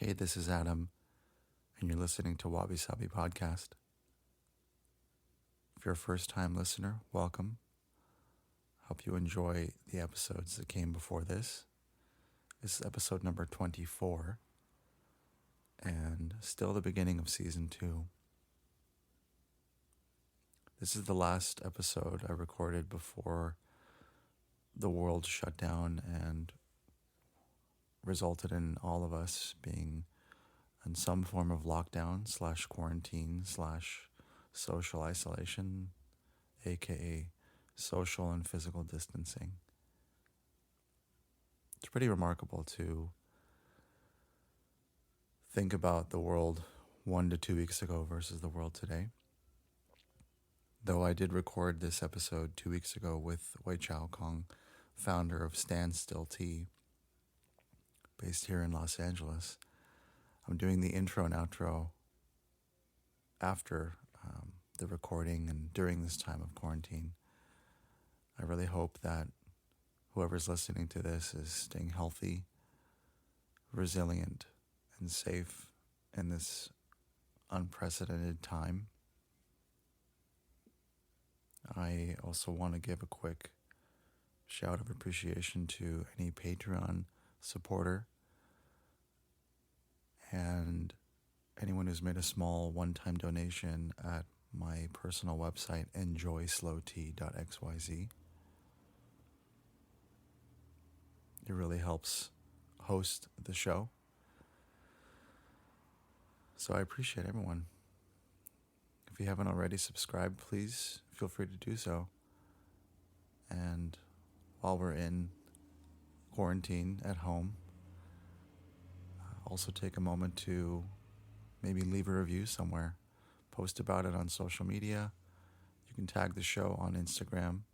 Hey, this is Adam, and you're listening to Wabi-Sabi Podcast. If you're a first-time listener, welcome. Hope you enjoy the episodes that came before this. This is episode number 24, and still the beginning of season 2. This is the last episode I recorded before the world shut down and resulted in all of us being in some form of lockdown / quarantine / social isolation, aka social and physical distancing. It's pretty remarkable to think about the world 1 to 2 weeks ago versus the world today. Though I did record this episode 2 weeks ago with Weichao Kong, founder of Standstill Tea, based here in Los Angeles. I'm doing the intro and outro after the recording and during this time of quarantine. I really hope that whoever's listening to this is staying healthy, resilient, and safe in this unprecedented time. I also want to give a quick shout of appreciation to any Patreon supporter and anyone who's made a small one-time donation at my personal website, enjoyslowtea.xyz. It really helps host the show. So I appreciate everyone. If you haven't already subscribed, please feel free to do so. And while we're in quarantine at home, also take a moment to maybe leave a review somewhere. Post about it on social media. You can tag the show on Instagram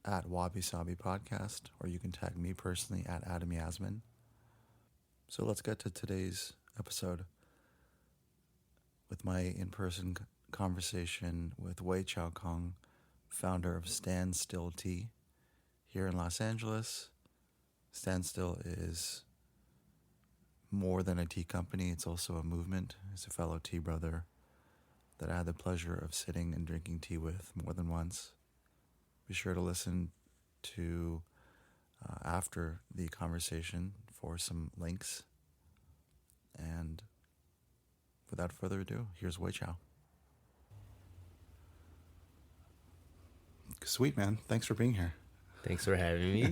at wabi-sabi podcast, or you can tag me personally at Adam Yasmin. So let's get to today's episode with my in-person conversation with Weichao Kong, founder of Standstill Tea here in Los Angeles. Standstill is more than a tea company. It's also a movement. He's a fellow tea brother that I had the pleasure of sitting and drinking tea with more than once. Be sure to listen to after the conversation for some links. And without further ado, here's Weichao. Sweet, man. Thanks for being here. Thanks for having me.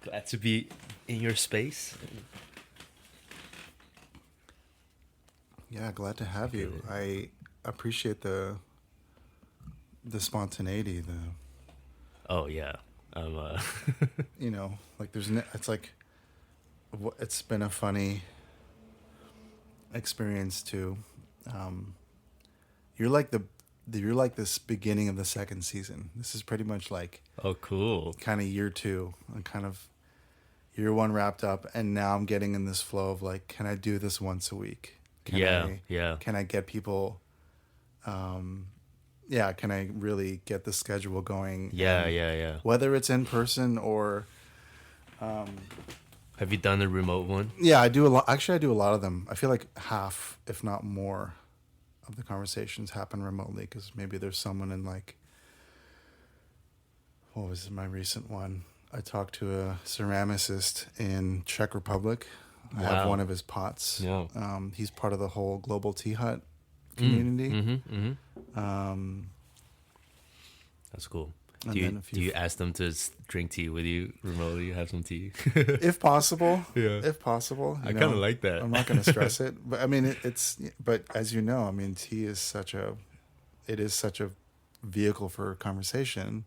Glad to be in your space. Yeah, glad to have you. I appreciate the spontaneity, Oh yeah, like it's like, it's been a funny experience too. You're like this beginning of the second season. This is pretty much like, oh cool, kind of year 2 and kind of year 1 wrapped up, and now I'm getting in this flow of like, can I do this once a week? Can I get people? Can I really get the schedule going? Yeah. Whether it's in person or. Have you done the remote one? Yeah, I do a lot. Actually, I do a lot of them. I feel like half, if not more, of the conversations happen remotely because maybe there's someone in like. What was my recent one? I talked to a ceramicist in Czech Republic. I have one of his pots. Yeah. He's part of the whole Global Tea Hut community. That's cool. Do you ask them to drink tea with you remotely? Have some tea, if possible. Yeah, if possible. I kind of like that. I'm not going to stress it, but I mean, But as you know, I mean, tea is such a vehicle for conversation.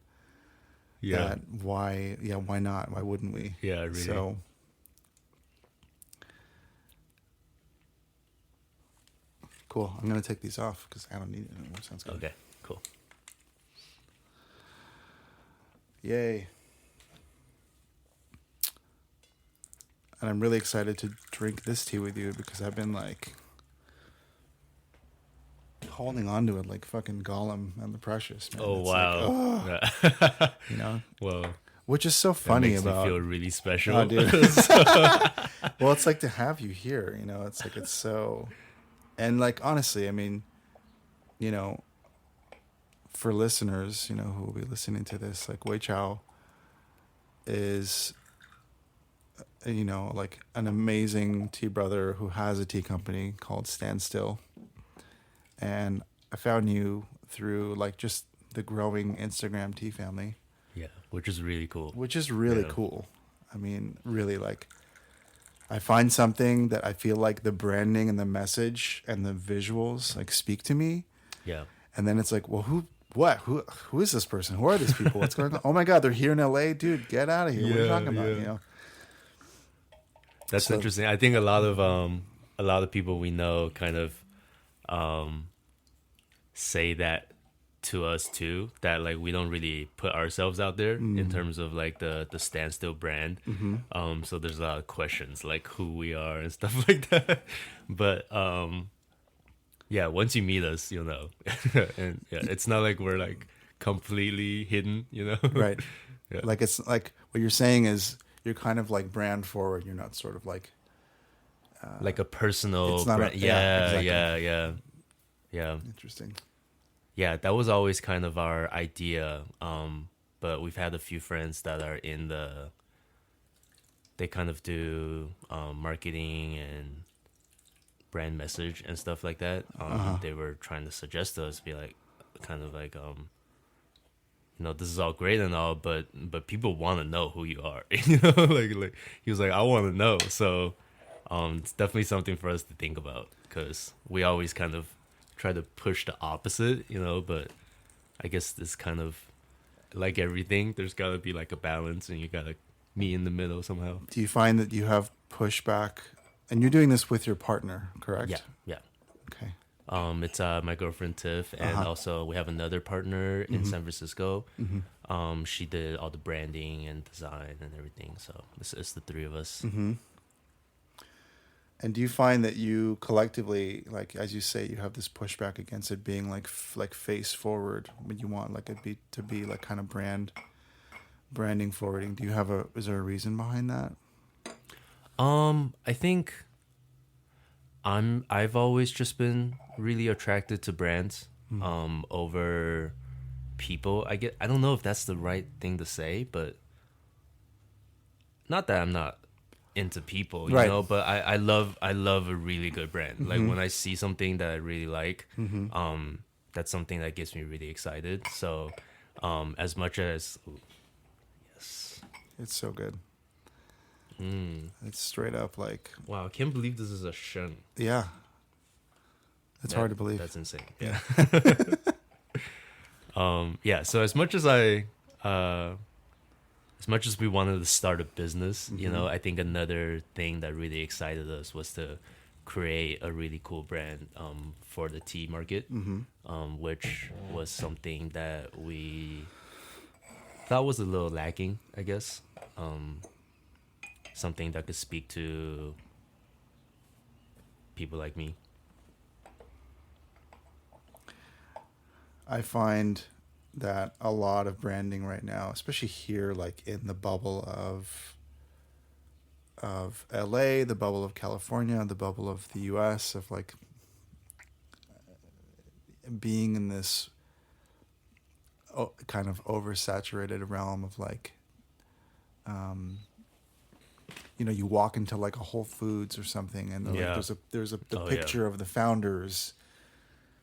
Yeah. Why not? Why wouldn't we? Yeah, really. So. Cool. I'm going to take these off because I don't need it anymore. Sounds good. Okay, cool. Yay. And I'm really excited to drink this tea with you because I've been like holding on to it like fucking Gollum and the Precious. Man. Oh, it's wow. Like, Whoa. Which is so funny that makes about. me feel really special. Oh, dude. Well, it's like to have you here, it's like, it's so, and like, honestly, I mean, you know, for listeners, who will be listening to this, like Weichao is, like an amazing tea brother who has a tea company called Standstill. And I found you through like just the growing Instagram tea family. Yeah, which is really cool. Which is really cool. I mean, really, like, I find something that I feel like the branding and the message and the visuals like speak to me. Yeah. And then it's like, well, who is this person? Who are these people? What's going on? Oh my God, they're here in LA, dude. Get out of here. What are you talking about? That's interesting. I think a lot of people we know kind of say that to us too, that like we don't really put ourselves out there in terms of like the Standstill brand. So there's a lot of questions like who we are and stuff like that. But yeah, once you meet us, you'll know. And yeah, it's not like we're like completely hidden, Right. Yeah. Like, it's like what you're saying is you're kind of like brand forward. You're not sort of like a personal it's not brand. exactly. Yeah. Interesting. Yeah, that was always kind of our idea. But we've had a few friends that are they kind of do marketing and brand message and stuff like that. They were trying to suggest to us, be like, kind of like, this is all great and all, but people want to know who you are. Like he was like, I want to know. So it's definitely something for us to think about, because we always kind of try to push the opposite, but I guess this kind of, like everything, there's got to be like a balance, and you got to meet in the middle somehow. Do you find that you have pushback, and you're doing this with your partner, correct? Yeah. Okay. It's my girlfriend Tiff, and also we have another partner in San Francisco. She did all the branding and design and everything, so it's the three of us. And do you find that you collectively, like, as you say, you have this pushback against it being like face forward, but you want like it to be like kind of branding forwarding? Do you have is there a reason behind that? I think I've always just been really attracted to brands over people. I don't know if that's the right thing to say, but not that I'm not into people, you know, but I love a really good brand. Like when I see something that I really like, that's something that gets me really excited. So as much as yes, it's so good. It's straight up like, wow, I can't believe this is a Shen. Yeah, it's hard to believe. That's insane. Yeah. Yeah, so as much as we wanted to start a business, I think another thing that really excited us was to create a really cool brand for the tea market, which was something that we thought was a little lacking, I guess. Something that could speak to people like me. I find that a lot of branding right now, especially here, like in the bubble of LA, the bubble of California, the bubble of the US, of like being in this kind of oversaturated realm of like, you walk into like a Whole Foods or something, and like there's a picture of the founders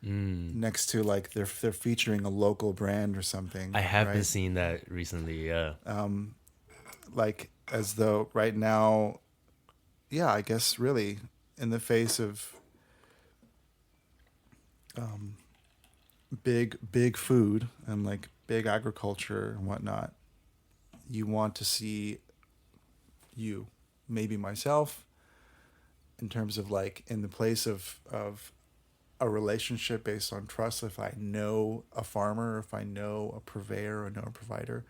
next to like they're featuring a local brand or something. I have been seeing that recently. Yeah. Like as though right now, I guess really in the face of big food and like big agriculture and whatnot, you want to see maybe myself, in terms of like in the place of a relationship based on trust. If I know a farmer, if I know a purveyor or know a provider,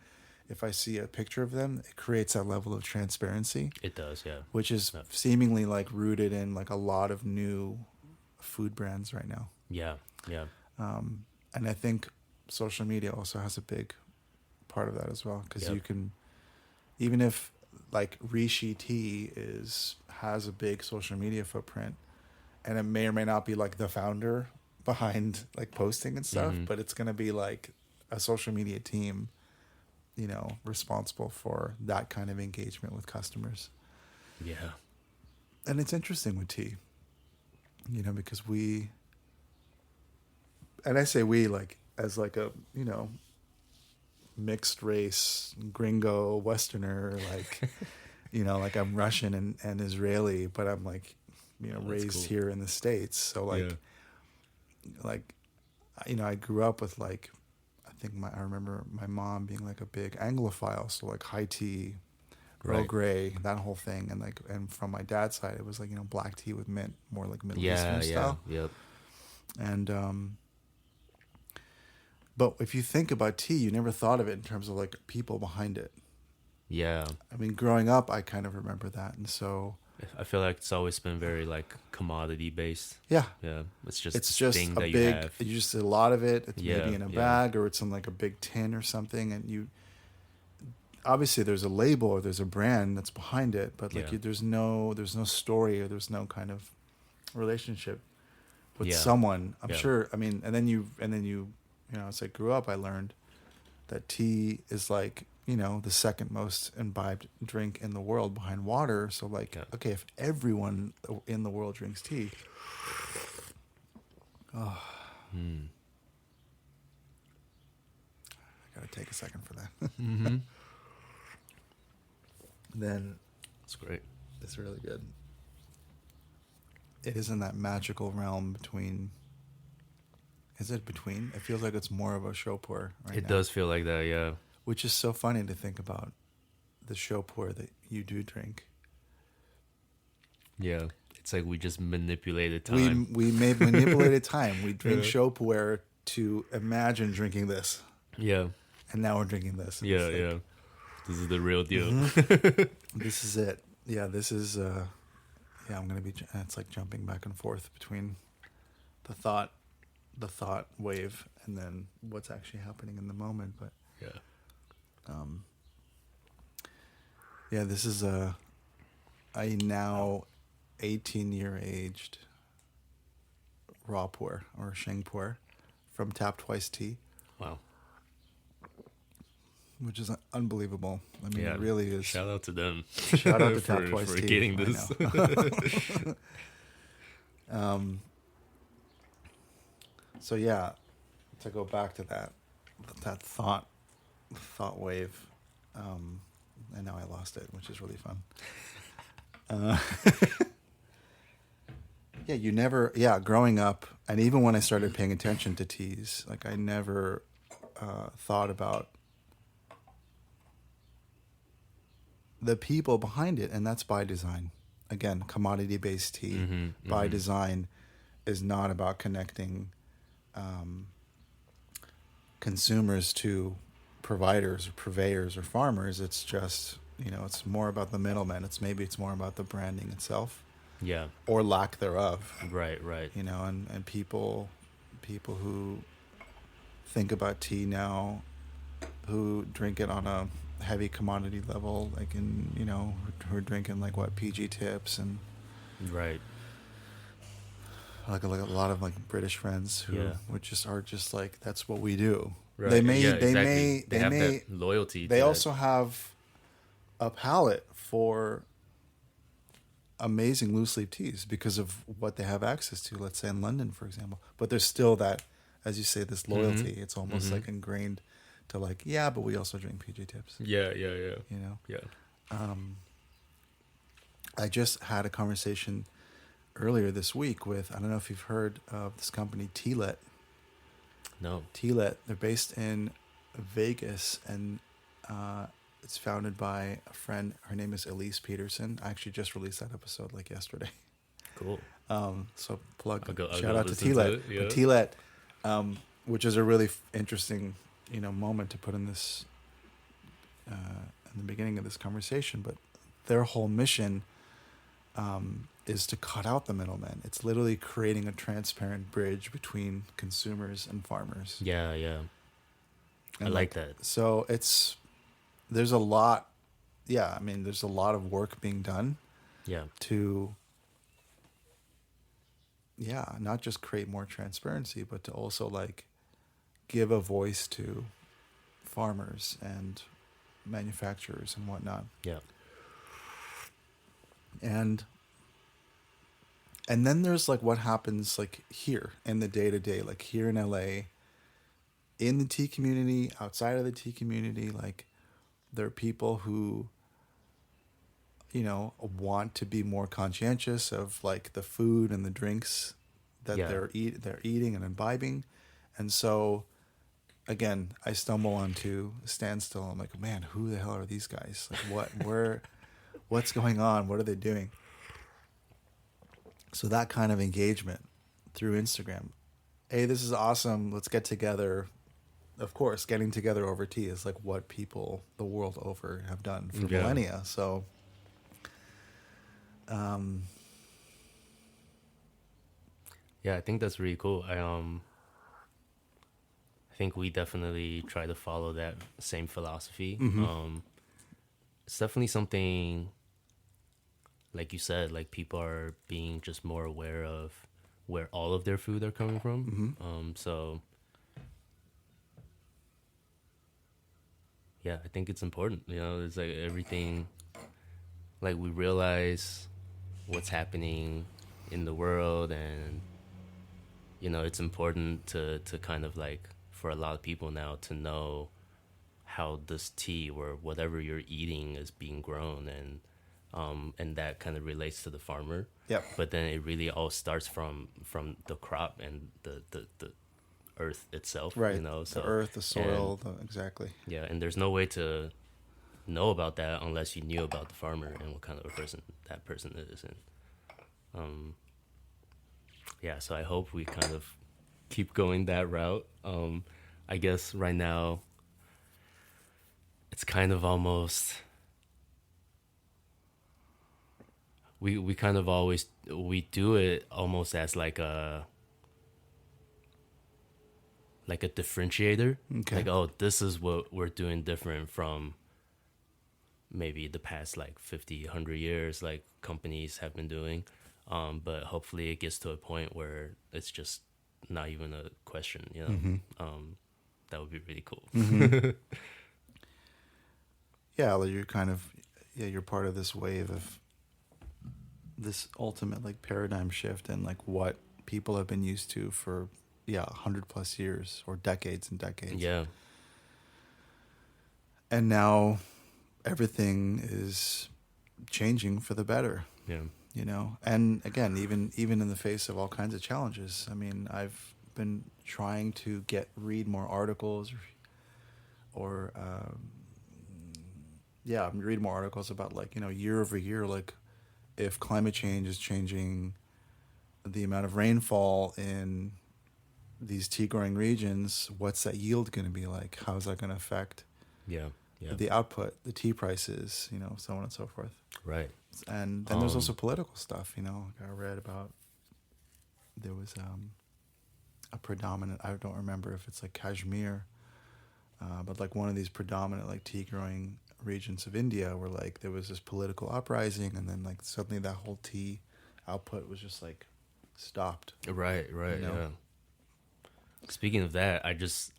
if I see a picture of them, it creates that level of transparency. It does, yeah. Which is seemingly like rooted in like a lot of new food brands right now. Yeah. And I think social media also has a big part of that as well, because you can, even if like Rishi tea has a big social media footprint, and it may or may not be like the founder behind like posting and stuff, but it's going to be like a social media team, you know, responsible for that kind of engagement with customers. Yeah. And it's interesting with tea, you know, because and I say we like as like a, you know, mixed race, gringo, Westerner, like, you know, like I'm Russian and Israeli, but I'm like, you know, raised cool. here in the States. So like, you know, I grew up with like, I remember my mom being like a big Anglophile. So like high tea, Earl Grey, that whole thing. And like, and from my dad's side, it was like, you know, black tea with mint, more like Middle Eastern style. Yep. And, but if you think about tea, you never thought of it in terms of like people behind it. Yeah. I mean, growing up, I kind of remember that. And so I feel like it's always been very like commodity based. yeah, Yeah. It's just a that big, you have. you just a lot of it. It's maybe in a Yeah. bag or it's in like a big tin or something. And you, obviously there's a label or there's a brand that's behind it, but like there's no story or there's no kind of relationship with someone. I'm sure. I mean, and then you know, as I grew up, I learned that tea is like, you know, the second most imbibed drink in the world behind water. So like, okay, if everyone in the world drinks tea, I gotta take a second for that. Then It's great. it's really good. It is in that magical realm between. Is it between? It feels like it's more of a show pour right It now. does feel like that, yeah. Which is so funny to think about the show pour that you do drink. Yeah. It's like we just manipulated time. We made manipulated time. We drink show pour to imagine drinking this. Yeah. And now we're drinking this. Yeah, yeah. This is the real deal. This is it. Yeah, this is I'm going to be it's like jumping back and forth between the thought wave and then what's actually happening in the moment, but this is a now 18-year aged raw pour or sheng pour from Tap Twice Tea. Wow. Which is unbelievable. I mean, it really is. Shout out to them. Shout out to Tap Twice for Tea. getting this. So yeah, to go back to that thought wave, and now I lost it, which is really fun. Growing up, and even when I started paying attention to teas, like I never thought about the people behind it, and that's by design. Again, commodity-based tea by design is not about connecting consumers to providers or purveyors or farmers. It's just, you know, it's more about the middleman. It's more about the branding itself. Yeah. Or lack thereof. Right. You know, and people who think about tea now, who drink it on a heavy commodity level, like in, you know, who are drinking like what, PG tips and right. Like a lot of like British friends who are just like, that's what we do. Right. They have may that loyalty. They also have a palate for amazing loose leaf teas because of what they have access to. Let's say in London, for example. But there's still that, as you say, this loyalty. It's almost like ingrained to like, but we also drink PG tips. Yeah. You know. Yeah. I just had a conversation earlier this week with, I don't know if you've heard of this company, Tealet. No. Tealet. They're based in Vegas, and it's founded by a friend. Her name is Elise Peterson. I actually just released that episode like yesterday. Cool. So shout go out to listen Tealet. to it, Tealet, which is a really interesting, you know, moment to put in this in the beginning of this conversation. But their whole mission is to cut out the middlemen. It's literally creating a transparent bridge between consumers and farmers. Yeah. And I like that. So there's a lot. Yeah, I mean, there's a lot of work being done. Yeah. to, yeah, not just create more transparency, but to also like give a voice to farmers and manufacturers and whatnot. Yeah. And then there's like what happens like here in the day to day, like here in LA, in the tea community, outside of the tea community, like there are people who, you know, want to be more conscientious of like the food and the drinks that Yeah. they're eating and imbibing. And so again, I stumble onto Standstill. I'm like, man, who the hell are these guys? Like what's going on? What are they doing? So that kind of engagement through Instagram. Hey, this is awesome. Let's get together. Of course, getting together over tea is like what people the world over have done for millennia. So, yeah, I think that's really cool. I think we definitely try to follow that same philosophy. It's definitely something, like you said, like people are being just more aware of where all of their food are coming from. So yeah, I think it's important. You know, it's like everything, like we realize what's happening in the world, and you know, it's important to kind of like, for a lot of people now, to know how this tea or whatever you're eating is being grown, and that kind of relates to the farmer. Yep. But then it really all starts from the crop and the earth itself. right. You know, so the earth, the soil, exactly. yeah, and there's no way to know about that unless you knew about the farmer and what kind of a person that person is. And yeah, so I hope we kind of keep going that route. I guess right now it's kind of almost, we kind of always, we do it almost as like a differentiator. Okay. Like, oh, this is what we're doing different from maybe the past like 50, 100 years, like companies have been doing. But hopefully it gets to a point where it's just not even a question, you know. That would be really cool. Yeah, like you're kind of, yeah, you're part of this wave of this ultimate like paradigm shift and like what people have been used to for 100+ years or decades and decades. Yeah. And now everything is changing for the better. Yeah. You know, and again, even in the face of all kinds of challenges. I mean, I've been trying to read more articles, or read more articles about like, you know, year over year, like if climate change is changing the amount of rainfall in these tea growing regions, what's that yield going to be like? How is that going to affect the output, the tea prices, you know, so on and so forth. Right. And then there's also political stuff, you know. I read about, there was a predominant, I don't remember if it's like Kashmir, but like one of these predominant like tea growing regions of India where like there was this political uprising, and then like suddenly that whole tea output was just like stopped. Right, you know? Yeah. Speaking of that, I just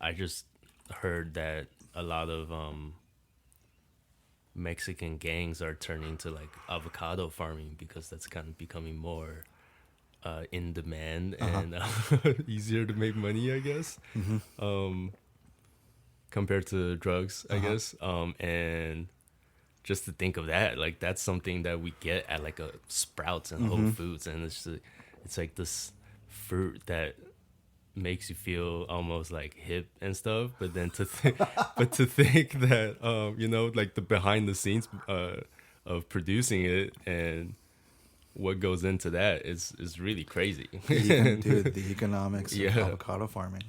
heard that a lot of Mexican gangs are turning to like avocado farming because that's kind of becoming more in demand and easier to make money, I guess, compared to drugs, I guess. And just to think of that, like that's something that we get at like a Sprouts and Whole Foods, and it's like this fruit that makes you feel almost like hip and stuff, but then to think that you know, like the behind the scenes of producing it and what goes into that is really crazy. Dude, the economics of avocado farming.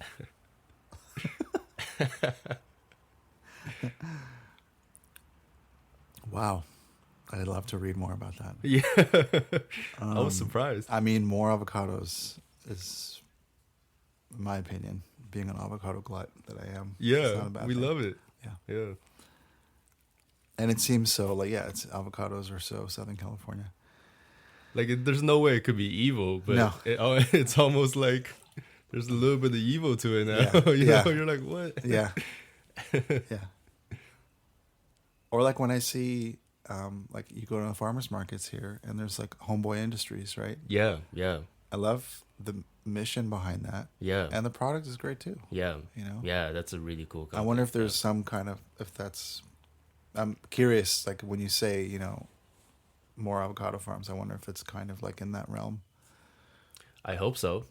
Wow, I'd love to read more about that. Yeah. I was surprised. I mean, more avocados is, in my opinion, being an avocado glut that I am. Yeah, not a bad we thing. love it. Yeah. And it seems so, like, it's avocados are so Southern California. Like there's no way it could be evil, but No. it's almost like there's a little bit of evil to it now. Yeah. You Yeah. know, you're like, what? Yeah. Yeah. Or like when I see, like you go to the farmers markets here, and there's like Homeboy Industries, right? Yeah, yeah, I love the mission behind that, yeah, and the product is great too. yeah. You know, Yeah, that's a really cool I company. wonder if there's some kind of, if that's. I'm curious, like when you say, you know, more avocado farms, I wonder if it's kind of like in that realm. I hope so.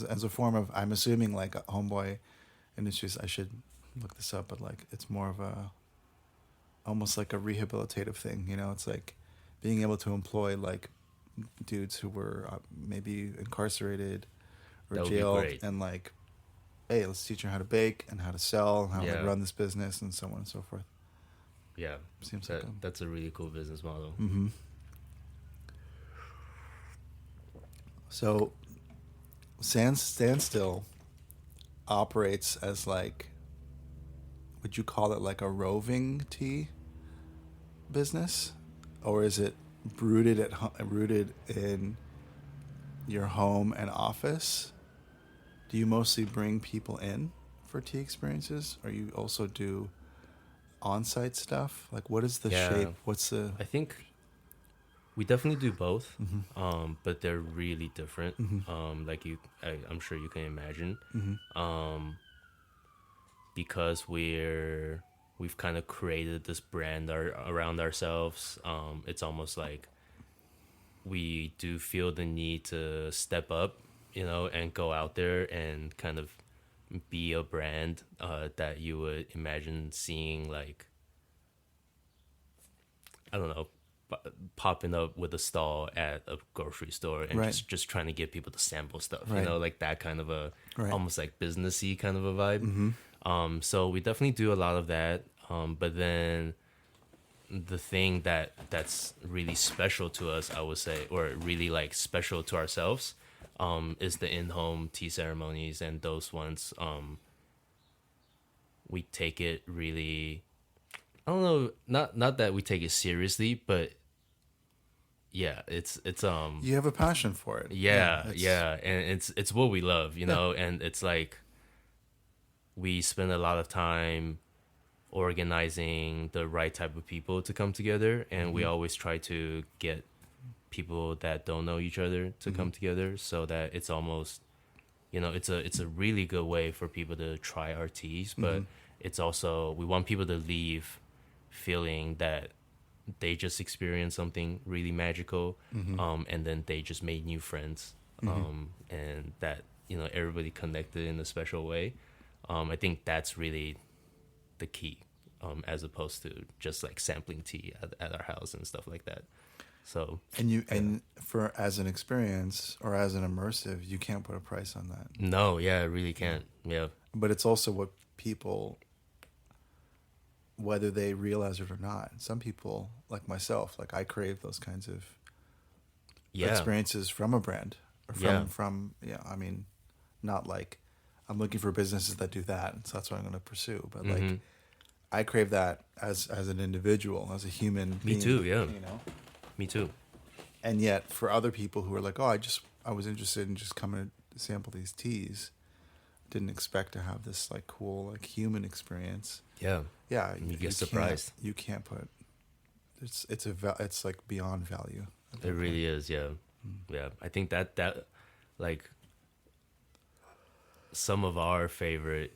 As a form of, I'm assuming like Homeboy Industries, I should look this up, but like it's more of a, almost like a rehabilitative thing, you know. It's like being able to employ like dudes who were maybe incarcerated or That would be jailed, great. and like, hey, let's teach them how to bake and how to sell and how Yeah. to run this business and so on and so forth. Yeah, Seems that, like that's a really cool business model. So standstill operates as like, would you call it like a roving tea business, or is it rooted in your home and office? Do you mostly bring people in for tea experiences, or you also do on-site stuff? Like, what is the Yeah. shape? What's the? I think we definitely do both, but they're really different. Like I'm sure you can imagine, because we've kind of created this brand around ourselves. It's almost like we do feel the need to step up, you know, and go out there and kind of be a brand that you would imagine seeing, like, I don't know, popping up with a stall at a grocery store and Right. just trying to get people to sample stuff, Right. you know, like that kind of a Right. almost like businessy kind of a vibe. So we definitely do a lot of that. But then the thing that's really special to us, I would say, or really like special to ourselves, is the in-home tea ceremonies, and those ones, we take it really, I don't know, not that we take it seriously, but yeah, it's You have a passion for it. yeah, it's- yeah, and it's what we love, you know, and it's like we spend a lot of time organizing the right type of people to come together, and we always try to get people that don't know each other to come together, so that it's almost, you know, it's a really good way for people to try our teas, but it's also, we want people to leave feeling that they just experienced something really magical, and then they just made new friends, and that, you know, everybody connected in a special way. I think that's really the key, as opposed to just like sampling tea at our house and stuff like that. So and for as an experience or as an immersive, you can't put a price on that. no, yeah, I really can't. Yeah, But it's also what people, whether they realize it or not. Some people, like myself, like I crave those kinds of yeah, experiences from a brand. Or Yeah. from I mean, not like I'm looking for businesses that do that, so that's what I'm going to pursue. But like, I crave that as an individual, as a human. Me being, too, yeah. You know. me too. And yet, for other people who are like, oh, I was interested in just coming to sample these teas, didn't expect to have this like cool like human experience. Yeah, Yeah, And you get surprised. You can't put. It's like beyond value. it really is. Yeah, yeah. I think that like some of our favorite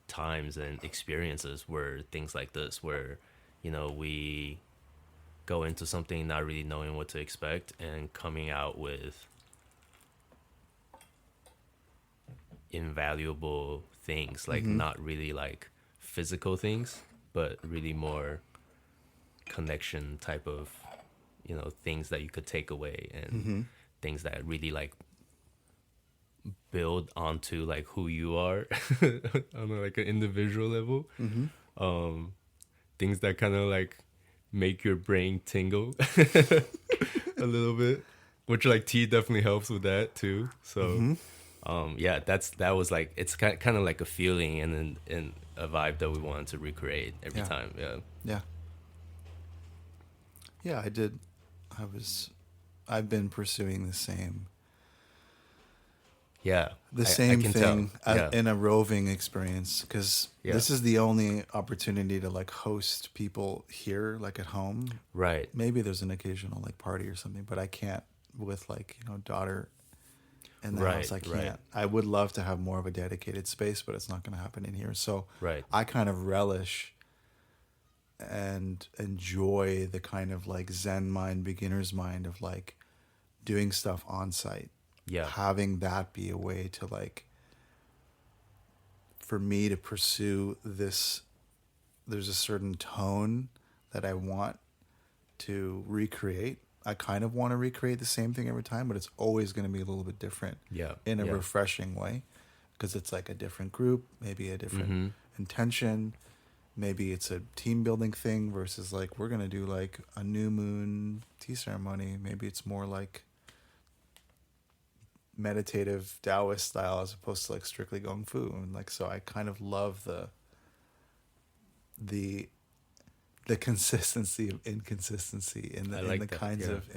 times and experiences were things like this, where, you know, we go into something not really knowing what to expect and coming out with invaluable things, like not really like physical things, but really more connection type of, you know, things that you could take away, and things that really like build onto like who you are on like an individual level. Things that kind of like make your brain tingle a little bit, which like tea definitely helps with that too. So yeah, that was like, it's kind of like a feeling and a vibe that we wanted to recreate every Yeah. time. Yeah. Yeah. Yeah, I did. I've been pursuing Yeah, the I same can tell. thing Yeah, in a roving experience, because yeah, this is the only opportunity to like host people here, like at home. right, Maybe there's an occasional like party or something, but I can't with like, daughter in the house. right, I right, can't. I would love to have more of a dedicated space, but it's not going to happen in here. So right. I kind of relish and enjoy the kind of like Zen mind, beginner's mind of like doing stuff on site, Yeah, having that be a way to like, for me to pursue this. There's a certain tone that I want to recreate. I kind of want to recreate the same thing every time, but it's always going to be a little bit different yeah, in a yeah. refreshing way, because it's like a different group, maybe a different Mm-hmm. intention. Maybe it's a team building thing versus like we're going to do like a new moon tea ceremony. Maybe it's more like meditative Taoist style as opposed to like strictly Gong Fu. And like, so I kind of love the the consistency of inconsistency in I the like that. kinds Yeah, of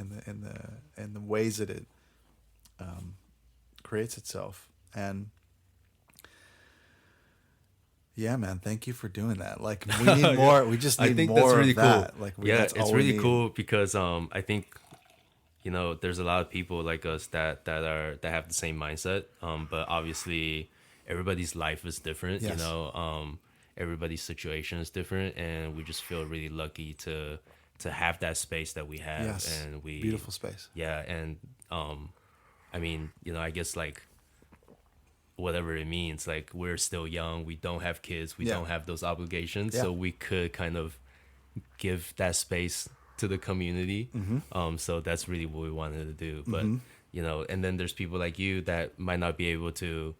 in the ways that it creates itself. And yeah, man, thank you for doing that. Like we need more. We just I need think that's more really of cool. that. Like Yeah, that's it's all we really need. cool because I think there's a lot of people like us that have the same mindset. But obviously everybody's life is different. Yes. Everybody's situation is different, and we just feel really lucky to have that space that we have, Yes. and we Beautiful space. yeah, and I mean, I guess like whatever it means, like we're still young, we don't have kids, we Yeah. don't have those obligations, Yeah. so we could kind of give that space to the community. So that's really what we wanted to do. But and then there's people like you that might not be able to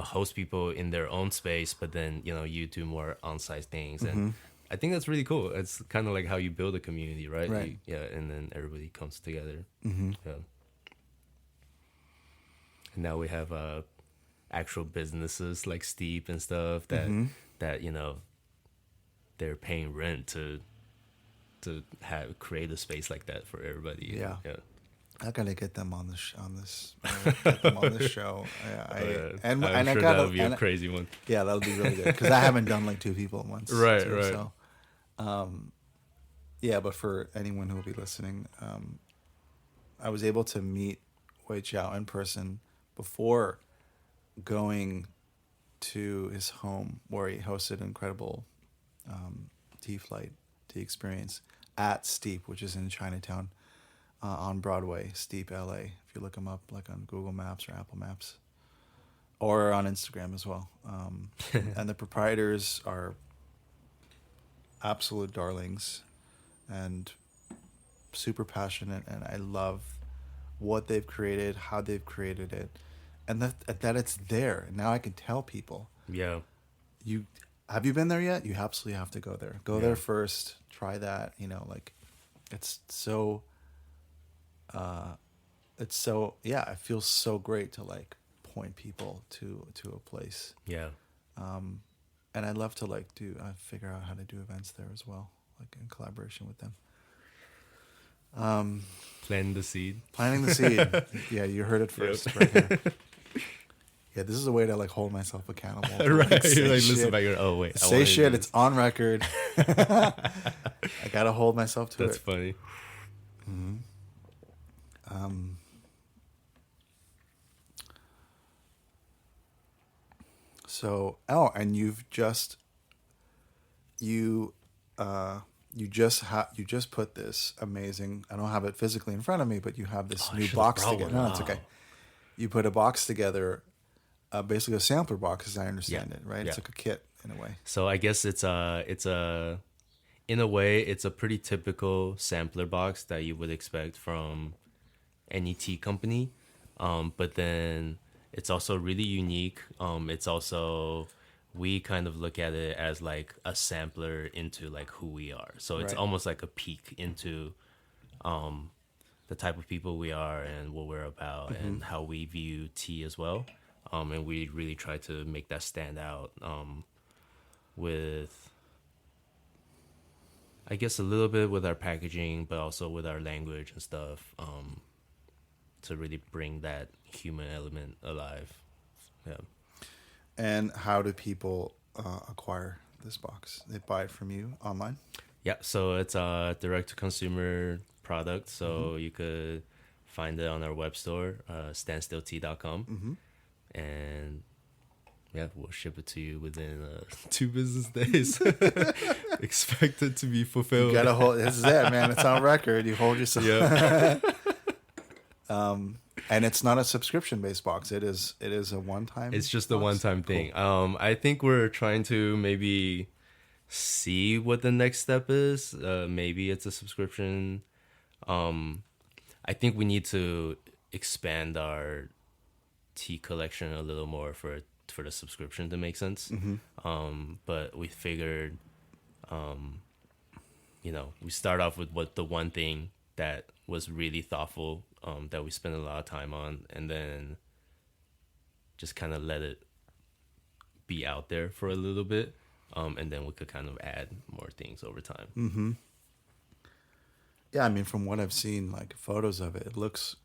host people in their own space, but then you do more on-site things. And I think that's really cool. It's kind of like how you build a community, right? Right. Yeah, and then everybody comes together. Yeah. And now we have actual businesses like Steep and stuff that they're paying rent to have create a space like that for everybody. Yeah. Yeah. I gotta get them on this get them on this show. I'm I sure gotta, that would be a crazy one. yeah, that'll be really good because I haven't done like two people at once. Right, too, right. So, yeah, but for anyone who will be listening, I was able to meet Weichao in person before going to his home where he hosted an incredible tea experience at Steep, which is in Chinatown on Broadway, Steep, LA. If you look him up like on Google Maps or Apple Maps or on Instagram as well. And the proprietors are absolute darlings and super passionate, and I love what they've created, how they've created it, and that it's there. Now I can tell people, Yeah. you have you been there yet? You absolutely have to go there. Go Yeah. there first. Try that. Like it's so. It's so yeah. It feels so great to like point people to a place, Yeah. and I'd love to like figure out how to do events there as well, like in collaboration with them. Planting the seed. Planting the seed. Yeah, you heard it first. Right here. Yeah, this is a way to like hold myself accountable. Right. Like, You're like, listen shit. back. Oh wait. I Say wanna shit. do It's this. on record. I gotta hold myself to That's it. funny. So, and you just put this amazing. I don't have it physically in front of me, but you have this Oh, I new should've box brought together. one. No, it's okay. You put a box together, basically a sampler box, as I understand it. Right? Yeah. It's like a kit in a way. So I guess it's in a way it's a pretty typical sampler box that you would expect from any tea company. But then it's also really unique. It's also, we kind of look at it as like a sampler into like who we are. So it's Right. almost like a peek into the type of people we are and what we're about and how we view tea as well. And we really try to make that stand out with, I guess a little bit with our packaging, but also with our language and stuff, to really bring that human element alive. Yeah. And how do people acquire this box? They buy it from you online? Yeah, so it's a direct to consumer product. So you could find it on our web store, standstilltea.com. And yeah, we'll ship it to you within 2 business days. Expect it to be fulfilled. You gotta hold. This is it, man. It's on record. You hold yourself. Yeah. And it's not a subscription-based box. It is a one-time. It's just a box? one-time thing. I think we're trying to maybe see what the next step is. Maybe it's a subscription. I think we need to expand our tea collection a little more for the subscription to make sense. But we figured, we start off with what the one thing that was really thoughtful, that we spent a lot of time on, and then just kind of let it be out there for a little bit, and then we could kind of add more things over time. Yeah, I mean, from what I've seen, like photos of it, it looks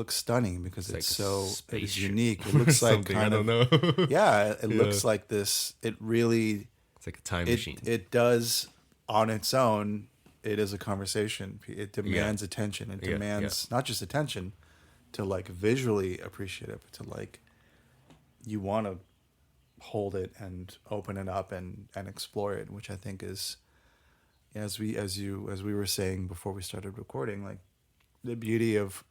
stunning because it's spaceship unique. It looks like something, kind I of, don't know. yeah, it looks like this. It really, It's like a time machine. it does on its own. It is a conversation. It demands attention. It demands not just attention to like visually appreciate it, but to like you want to hold it and open it up and explore it, which I think is, as we were saying before we started recording, like the beauty of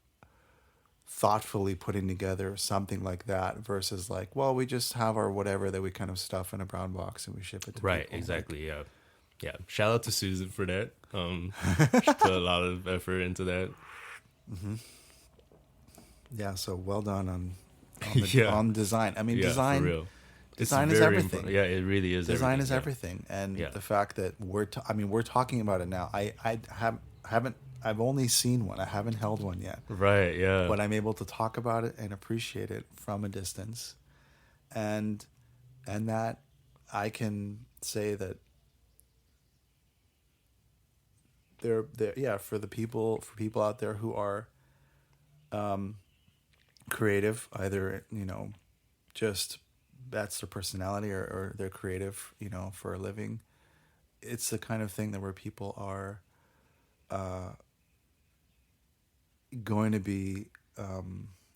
thoughtfully putting together something like that versus like, well, we just have our whatever that we kind of stuff in a brown box and we ship it to Right, people. exactly. Like, yeah. Shout out to Susan for that. She put a lot of effort into that. Yeah, so well done on design. I mean, Yeah, design for real. Design It's is very everything. important. Yeah, it really is. Design everything. is Yeah. everything, and Yeah. the fact that we're talking about it now. I've only seen one. I haven't held one yet. Right. Yeah. But I'm able to talk about it and appreciate it from a distance, and that I can say that they're for people out there who are creative, either just that's their personality or they're creative for a living. It's the kind of thing that where people are going to be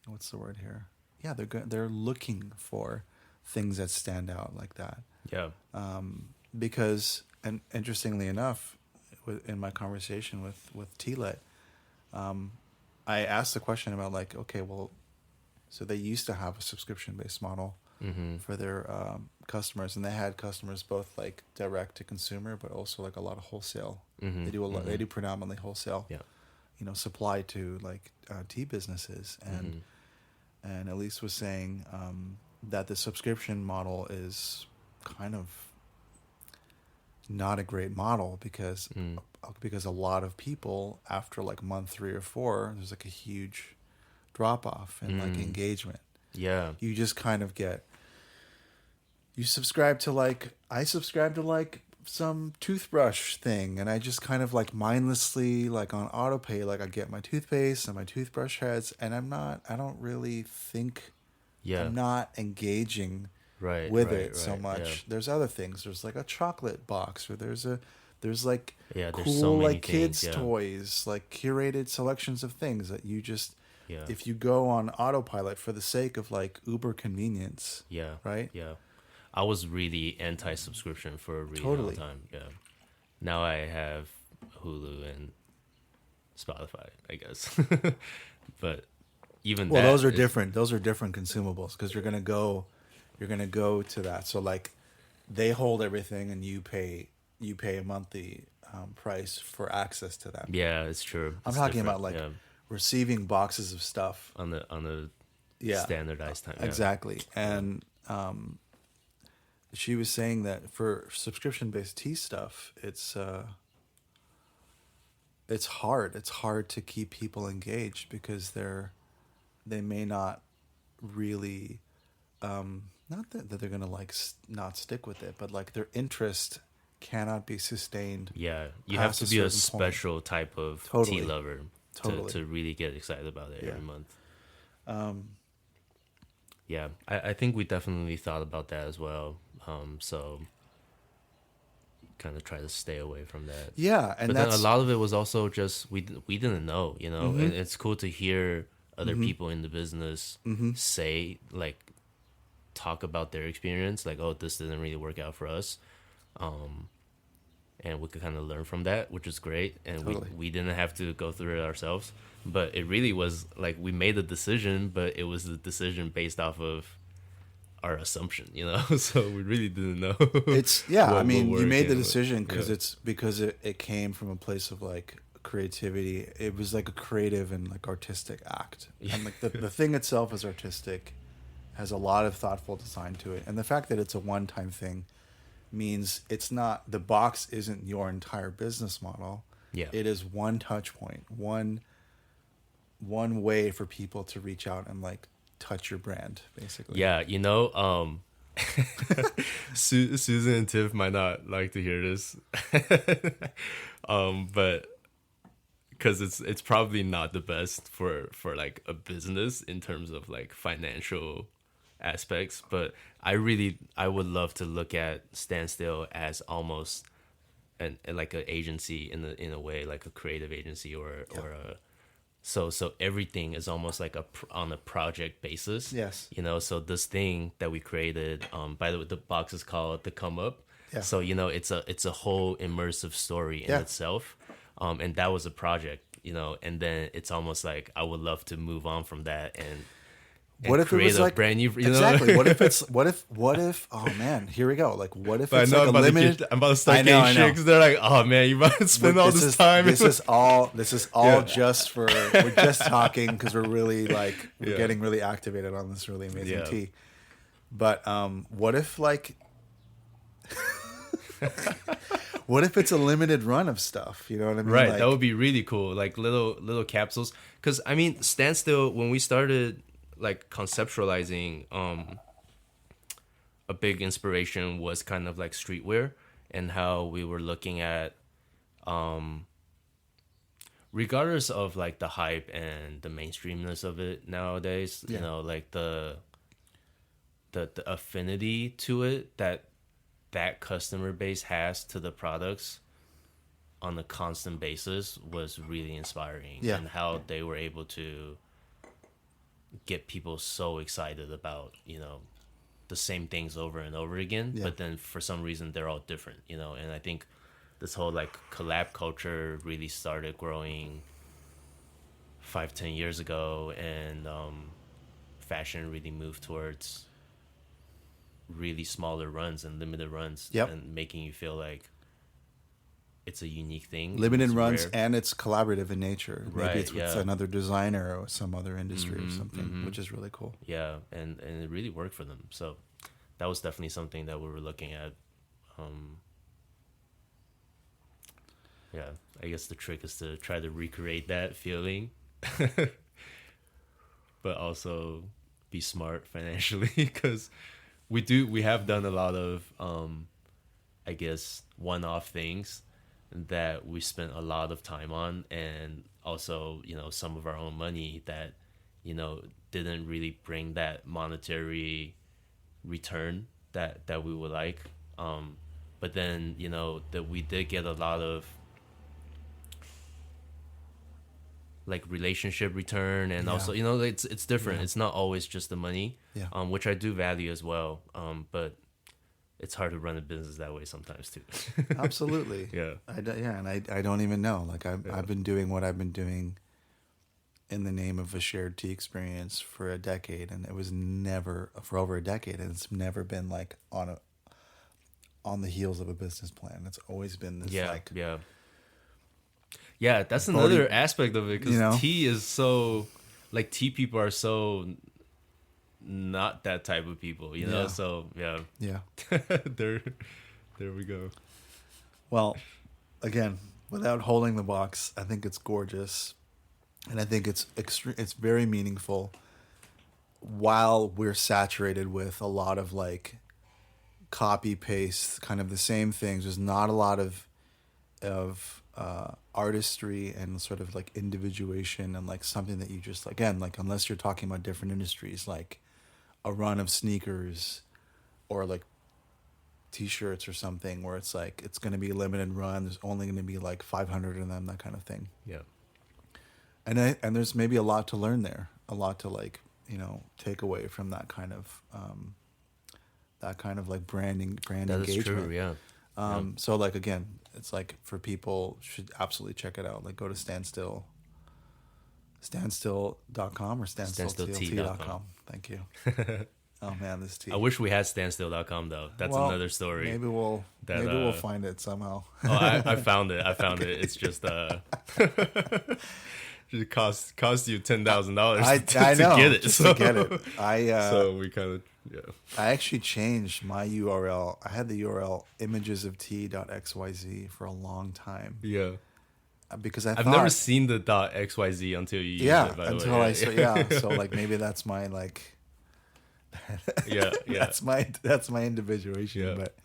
what's the word here? Yeah, they're looking for things that stand out like that. Yeah. Because, and interestingly enough, in my conversation with T-Let, I asked the question about like, okay, well, so they used to have a subscription-based model for their customers, and they had customers both like direct to consumer, but also like a lot of wholesale. They do a lot. They do predominantly wholesale. Yeah. Supply to like tea businesses, and Elise was saying that the subscription model is kind of not a great model because a lot of people after like month 3 or 4, there's like a huge drop off in like engagement. Yeah. You just kind of I subscribe to like some toothbrush thing, and I just kind of like mindlessly like on auto pay, like I get my toothpaste and my toothbrush heads, and I don't really think I'm not engaging with it so much. Yeah. There's other things. There's like a chocolate box, or there's like there's cool so many like kids things, toys, like curated selections of things that you just Yeah. if you go on autopilot for the sake of like uber convenience. Yeah. Right? Yeah. I was really anti-subscription for a really Totally. long time. Yeah. Now I have Hulu and Spotify, I guess. But even those are different. Those are different consumables because you're gonna go to that. So like, they hold everything, and you pay a monthly price for access to that. Yeah, it's true. I'm talking about like receiving boxes of stuff on the yeah, standardized time. Exactly. And she was saying that for subscription-based tea stuff, it's hard. It's hard to keep people engaged because they may not really, not that they're gonna like not stick with it, but like their interest cannot be sustained. Yeah, you have past to be a certain point. special type of tea Totally. lover Totally. to really get excited about it Yeah. every month. Um, Yeah, I think we definitely thought about that as well. So kind of try to stay away from that. yeah, and But then a that's lot of it was also just we didn't know, you know, mm-hmm, and it's cool to hear other mm-hmm, people in the business mm-hmm. say like talk about their experience, like, oh, this didn't really work out for us. And we could kind of learn from that, which is great. And Totally. we didn't have to go through it ourselves, but it really was like we made a decision, but it was a decision based off of our assumption, you know. So we really didn't know. It's yeah. I what mean, you made the working, decision yeah. because it came from a place of like creativity. It was like a creative and like artistic act, and like the thing itself is artistic, has a lot of thoughtful design to it, and the fact that it's a one time thing means it's not the box isn't your entire business model. Yeah. It is one touch point, one way for people to reach out and like touch your brand, basically. Yeah, you know, Susan and Tiff might not like to hear this, but because it's probably not the best for like a business in terms of like financial aspects. But I would love to look at Standstill as almost an like an agency in a way, like a creative agency or a so everything is almost like on a project basis. Yes. You know, so this thing that we created, by the way, the box is called The Come Up. Yeah. So, you know, it's a whole immersive story in Yeah. itself. And that was a project, you know, and then it's almost like I would love to move on from that and What if it create was a like brand new, you exactly? know? What if? Oh man, here we go. Like, what if But I it's know like a limited? I'm about to start I know, getting shit because they're like, oh man, you about to spend all this time. This is all. This is all Yeah. just for. We're just talking because we're really like we're Yeah. getting really activated on this really amazing Yeah. tea. But what if like? What if it's a limited run of stuff? You know what I mean? Right, Like, that would be really cool. Like little capsules. Because I mean, Standstill, when we started like conceptualizing, a big inspiration was kind of like streetwear and how we were looking at, regardless of like the hype and the mainstreamness of it nowadays, Yeah. you know, like the affinity to it that customer base has to the products on a constant basis was really inspiring. Yeah. And how they were able to get people so excited about, you know, the same things over and over again. Yeah. But then for some reason they're all different, you know. And I think this whole like collab culture really started growing 5-10 years ago, and fashion really moved towards really smaller runs and limited runs. Yep. And making you feel like it's a unique thing. limited It's runs rare. and it's collaborative in nature. Right, Maybe it's with yeah. another designer or some other industry or Mhm, something, mhm. which is really cool. Yeah, and it really worked for them. So that was definitely something that we were looking at. Yeah, I guess the trick is to try to recreate that feeling, but also be smart financially, because we have done a lot of I guess one-off things that we spent a lot of time on, and also, you know, some of our own money that, you know, didn't really bring that monetary return that we would like. But then, you know, that we did get a lot of like relationship return, and Yeah. also, you know, it's different. Yeah. It's not always just the money, Yeah. which I do value as well. But it's hard to run a business that way sometimes too. Absolutely. Yeah. And I don't even know. Like I've been doing what I've been doing in the name of a shared tea experience for a decade, and it was never for over a decade, and it's never been like on the heels of a business plan. It's always been this like Yeah, that's Bodhi- another aspect of it, because you know? tea is so, like, tea people are so not that type of people, you know? Yeah. So, yeah. yeah. there we go. Well, again, without holding the box, I think it's gorgeous, and I think it's it's very meaningful. While we're saturated with a lot of like copy paste kind of the same things. There's not a lot of artistry and sort of like individuation and like something that you just, again, like unless you're talking about different industries, like a run of sneakers or like t-shirts or something where it's like it's going to be a limited run, there's only going to be like 500 of them, that kind of thing. Yeah. And there's maybe a lot to learn there, a lot to like, you know, take away from that kind of like brand engagement. That is true, yeah. So like, again, it's like for people should absolutely check it out. Like go to standstill.com or standstilltlt.com. Thank you. Oh man, this tea. I wish we had standstill.com though. That's another story. Maybe we'll find it somehow. Oh, I found it. It's just it cost you $10,000 to get it. To get it. So we kind of I actually changed my URL. I had the URL imagesoftea.xyz for a long time. Yeah. Because I've never seen the .xyz until you used it, by the way. I saw, yeah. So like maybe that's my like yeah. that's my individuation, yeah. But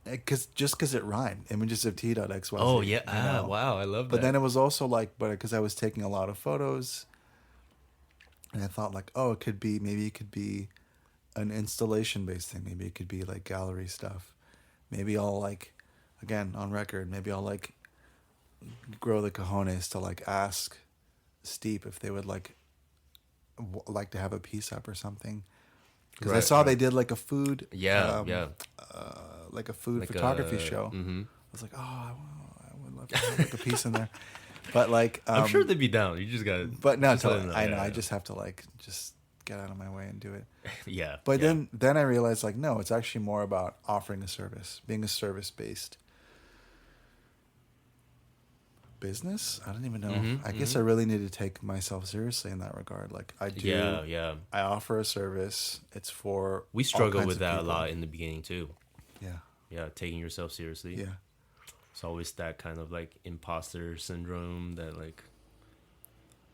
because it rhymed, imagesoftea.xyz. Oh yeah, wow, I love that. But then it was also like, but because I was taking a lot of photos, and I thought like, oh, it could be an installation based thing. Maybe it could be like gallery stuff. Maybe I'll like, again on record, maybe I'll like grow the cojones to like ask Steep if they would like to have a piece up or something, because I saw they did like a food like a food photography show. Mm-hmm. I was like, oh, I would love to have like a piece in there, but like I'm sure they'd be down. You just gotta. But no, I know. I just have to like just get out of my way and do it. Yeah. But then I realized like no, it's actually more about offering a service, being a service based business. I don't even know. I guess I really need to take myself seriously in that regard. Like I do. Yeah. I offer a service. It's for we struggle with that a lot in the beginning too. Yeah, taking yourself seriously. Yeah, it's always that kind of like imposter syndrome that like,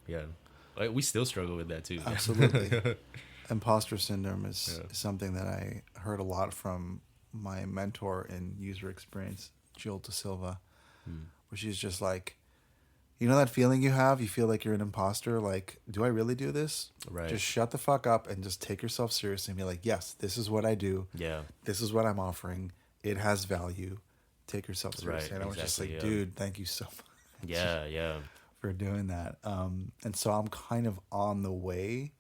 like we still struggle with that too. Absolutely. Imposter syndrome is something that I heard a lot from my mentor in user experience, Jill De Silva, where she's just like, you know that feeling you have? You feel like you're an imposter. Like, do I really do this? Right. Just shut the fuck up and just take yourself seriously and be like, yes, this is what I do. Yeah. This is what I'm offering. It has value. Take yourself seriously. Right, and I was just like, dude, thank you so much. Yeah. For doing that. And so I'm kind of on the way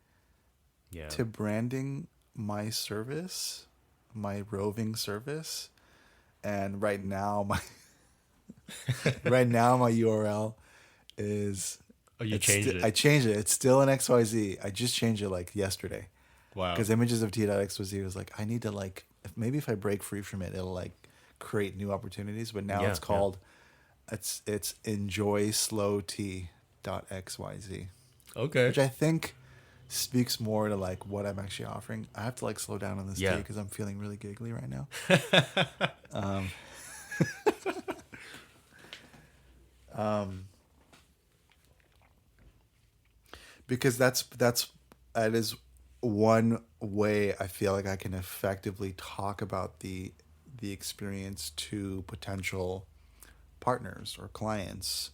to branding my service, my roving service. And right now my URL is... Oh, you changed it? I changed it. It's still an XYZ. I just changed it like yesterday. Wow. Because imagesoftea.xyz was like, I need to like, maybe if I break free from it, it'll like create new opportunities. But now it's called, it's enjoyslowtea.xyz. Okay. Which I think speaks more to like what I'm actually offering. I have to like slow down on this tea because I'm feeling really giggly right now. Because that is one way I feel like I can effectively talk about the experience to potential partners or clients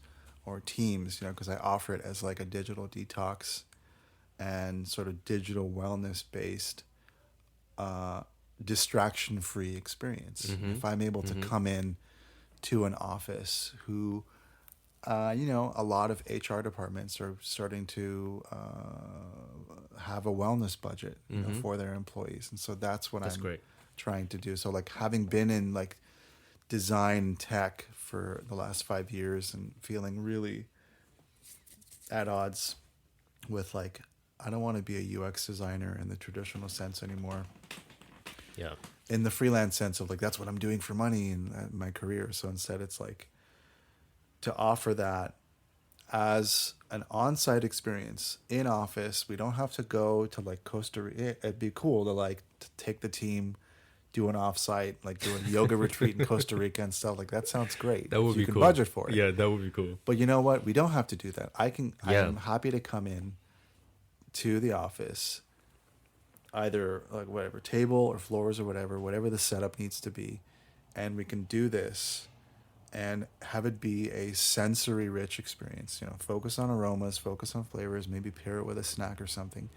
or teams, you know, because I offer it as like a digital detox and sort of digital wellness based distraction free experience. If I'm able to come in to an office who you know, a lot of HR departments are starting to have a wellness budget, you know, for their employees, and so that's what I'm trying to do. So, like, having been in like design tech for the last 5 years and feeling really at odds with like, I don't want to be a UX designer in the traditional sense anymore. Yeah. In the freelance sense of like, that's what I'm doing for money in my career. So instead, it's like, to offer that as an on-site experience in office. We don't have to go to like Costa Rica. It'd be cool to like to take the team, do an off-site, like do a yoga retreat in Costa Rica and stuff. Like that sounds great. That would be cool. You can budget for it. Yeah, that would be cool. But you know what? We don't have to do that. I'm happy to come in to the office either like whatever table or floors or whatever the setup needs to be, and we can do this and have it be a sensory rich experience. You know, focus on aromas, focus on flavors, maybe pair it with a snack or something.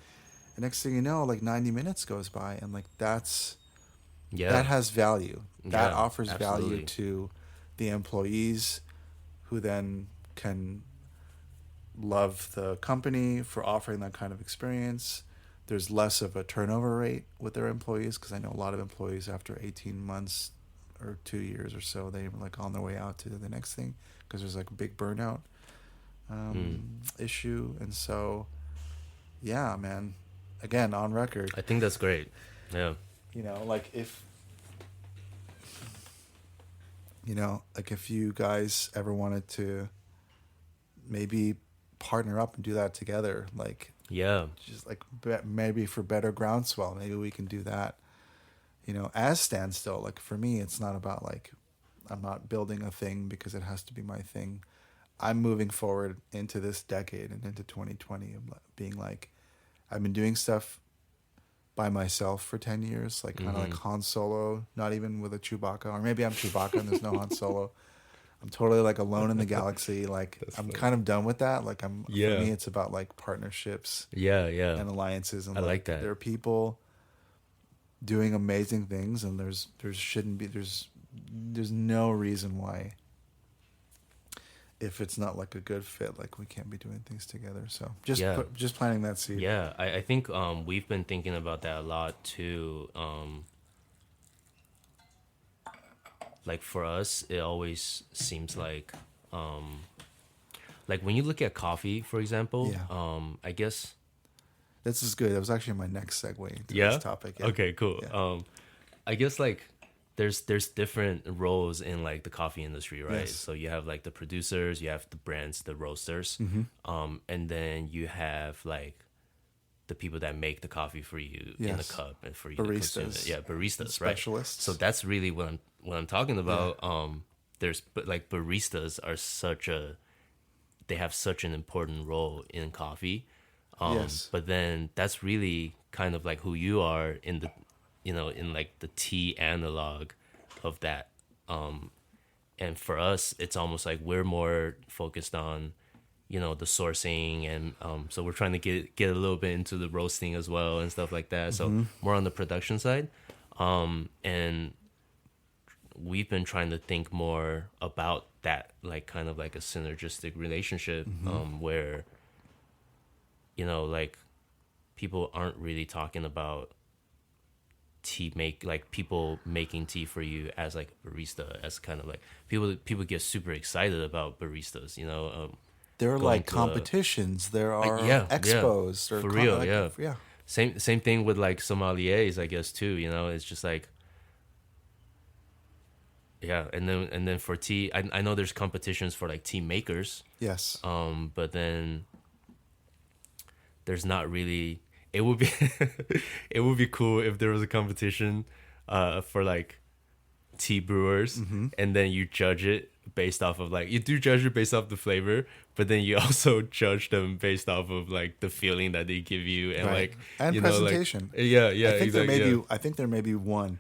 And next thing you know, like 90 minutes goes by, and like that has value. That Yeah, offers value absolutely. to the employees, who then can love the company for offering that kind of experience. There's less of a turnover rate with their employees, because I know a lot of employees after 18 months or 2 years or so, they're like on their way out to the next thing, because there's like a big burnout Mm. issue. And so, yeah, man, again, on record, I think that's great. Yeah. you know, like if, you know, like if you guys ever wanted to maybe partner up and do that together, like Yeah. just like maybe for better groundswell, maybe we can do that, you know, as standstill. Like for me, it's not about like, I'm not building a thing because it has to be my thing. I'm moving forward into this decade and into 2020, being like, I've been doing stuff by myself for 10 years, like kind of like Han Solo, not even with a Chewbacca, or maybe I'm Chewbacca and there's no Han Solo. I'm totally like alone in the galaxy. Like That's I'm funny. kind of done with that. Like for Yeah. me, it's about like partnerships Yeah. Yeah. and alliances, and I like that. there are people doing amazing things, and there's no reason why, if it's not like a good fit, like we can't be doing things together. So Yeah. just planting that seed. Yeah, I think we've been thinking about that a lot too. Like for us, it always seems like when you look at coffee, for example, Yeah. I guess. This is good. That was actually my next segue into Yeah. this topic. Yeah. Okay. Cool. Yeah. I guess like there's different roles in like the coffee industry, right? Yes. So you have like the producers, you have the brands, the roasters, Mm-hmm. and then you have like the people that make the coffee for you in the Yes. cup and for you to consume it. Baristas. Yeah, baristas, Specialists. right? So that's really what I'm talking about. There's but like baristas are they have such an important role in coffee. Yes. But then that's really kind of like who you are in the, in like the tea analog of that. And for us, it's almost like we're more focused on, the sourcing, and so we're trying to get a little bit into the roasting as well and stuff like that. So more on the production side, and we've been trying to think more about that, like kind of like a synergistic relationship, where like people aren't really talking about like people making tea for you as like a barista, as kind of like people get super excited about baristas, There are going like to competitions. There are yeah, expos. Or for real, like, yeah. yeah. Same thing with like sommeliers, I guess too. It's just like, yeah, and then for tea, I know there's competitions for like tea makers, Yes. but then there's not really. It would be it would be cool if there was a competition for like tea brewers, and then you judge it based off of like, you do judge it based off the flavor, but then you also judge them based off of like the feeling that they give you, and Right. like, And presentation. yeah, I think exactly, yeah. I think there may be one.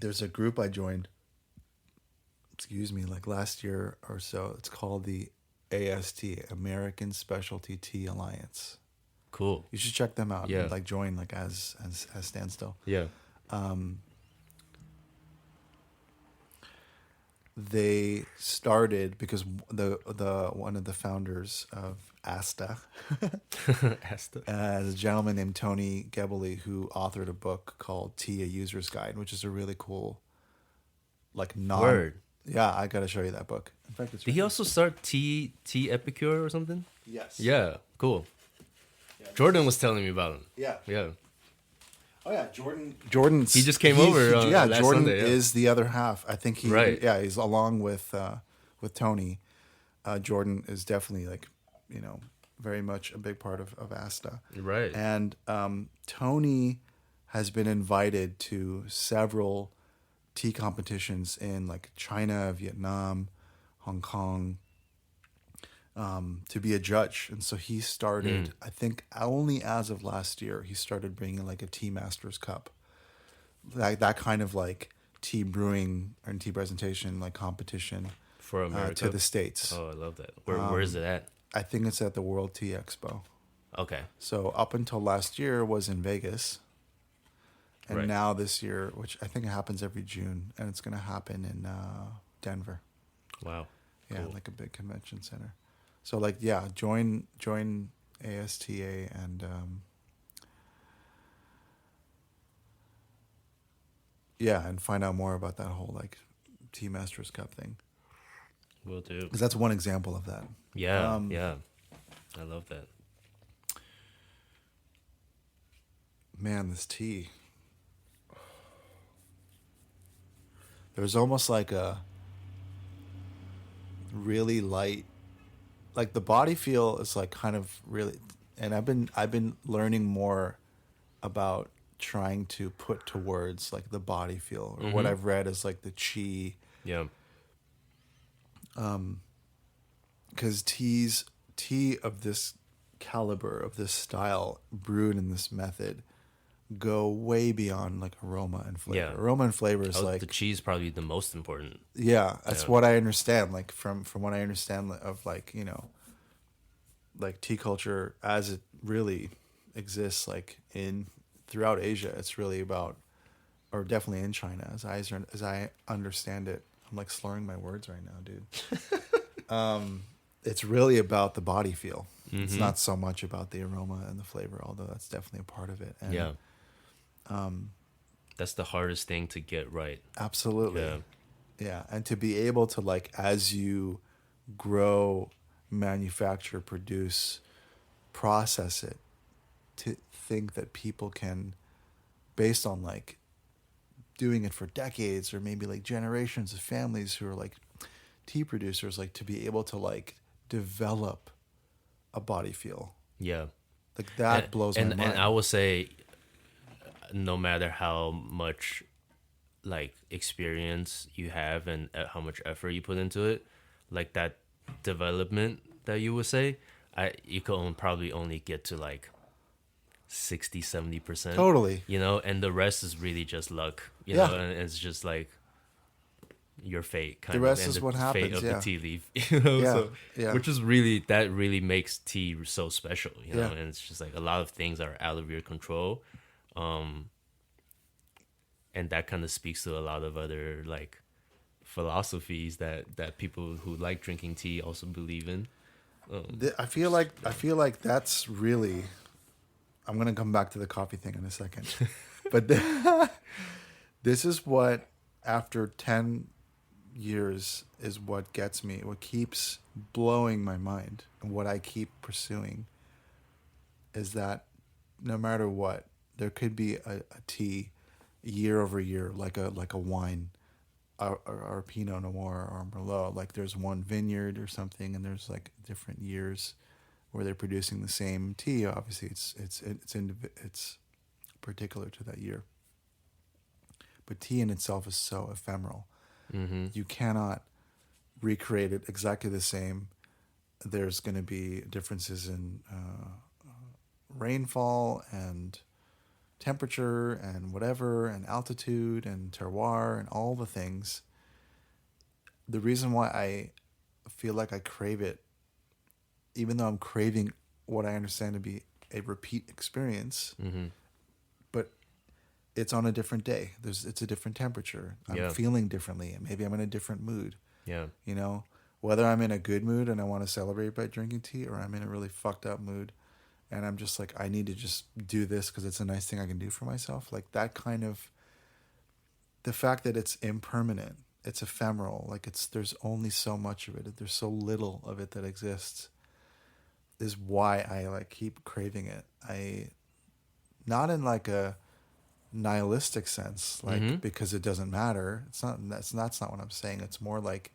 There's a group I joined, excuse me, like last year or so. It's called the AST, American Specialty Tea Alliance. Cool. You should check them out. Yeah. And like join like as Standstill. Yeah. They started because the one of the founders of ASTA Asta. is a gentleman named Tony Gebeli, who authored a book called Tea: A User's Guide, which is a really cool, like Word. Yeah, I gotta show you that book. In fact, it's Did he also start tea epicure or something? Yes. Yeah. Cool. Yeah, Jordan was telling me about him. Yeah. Yeah. Oh yeah, Jordan. He just came over, last Jordan Sunday, yeah. is the other half. I think he. Right. Yeah, he's along with Tony. Jordan is definitely like, very much a big part of ASTA. Right. And Tony has been invited to several tea competitions in like China, Vietnam, Hong Kong, to be a judge. And so he started, I think only as of last year, he started bringing like a tea master's cup, that kind of like tea brewing and tea presentation, like competition For America? to the States. Oh, I love that. Where is it at? I think it's at the World Tea Expo. Okay. So up until last year was in Vegas. And Right. now this year, which I think it happens every June, and it's going to happen in Denver. Wow. Yeah, Cool. like a big convention center. So like, yeah, join ASTA and and find out more about that whole like Tea Masters Cup thing. Will do. Because that's one example of that. Yeah. Yeah. I love that. Man, this tea. There's almost like a really light, like the body feel is like kind of really, and I've been learning more about trying to put to words like the body feel, or what I've read is like the chi, Yeah. because tea of this caliber, of this style, brewed in this method, go way beyond like aroma and flavor. Yeah. Aroma and flavor is like The cheese probably the most important. yeah, that's Yeah. what I understand. Like from what I understand of like, you know, like tea culture as it really exists, like in throughout Asia, it's really about, or definitely in China, as I understand it. I'm like slurring my words right now, dude. It's really about the body feel. It's not so much about the aroma and the flavor, although that's definitely a part of it. And Yeah. That's the hardest thing to get right. absolutely. Yeah. Yeah. And to be able to like, as you grow, manufacture, produce, process it, to think that people can, based on like doing it for decades or maybe like generations of families who are like tea producers, like to be able to like develop a body feel. Yeah. Like that blows my mind. And I will say, no matter how much like experience you have and how much effort you put into it, like that development that you would say, you can probably only get to like 60-70%. Totally. You know, and the rest is really just luck. You Yeah. know, and it's just like your fate kind The of. rest and is the what fate happens, of yeah. the tea leaf. You know, Yeah, so, yeah. which is really, that really makes tea so special, you know, Yeah. and it's just like a lot of things are out of your control. And that kind of speaks to a lot of other like philosophies that people who like drinking tea also believe in. I feel like that's really, I'm going to come back to the coffee thing in a second. But this is what, after 10 years, is what gets me, what keeps blowing my mind, and what I keep pursuing, is that no matter what, there could be a tea year over year, like a wine, or Pinot Noir or Merlot. Like there's one vineyard or something, and there's like different years where they're producing the same tea. Obviously, it's particular to that year. But tea in itself is so ephemeral. You cannot recreate it exactly the same. There's going to be differences in rainfall and temperature and whatever, and altitude and terroir and all the things. The reason why I feel like I crave it, even though I'm craving what I understand to be a repeat experience, but it's on a different day. It's a different temperature. I'm Yeah. feeling differently, and maybe I'm in a different mood. Yeah. You know, whether I'm in a good mood and I want to celebrate by drinking tea, or I'm in a really fucked up mood and I'm just like, I need to just do this because it's a nice thing I can do for myself. Like that kind of, the fact that it's impermanent, it's ephemeral, like there's only so much of it, there's so little of it that exists, is why I like keep craving it. Not in like a nihilistic sense, like because it doesn't matter. That's not what I'm saying. It's more like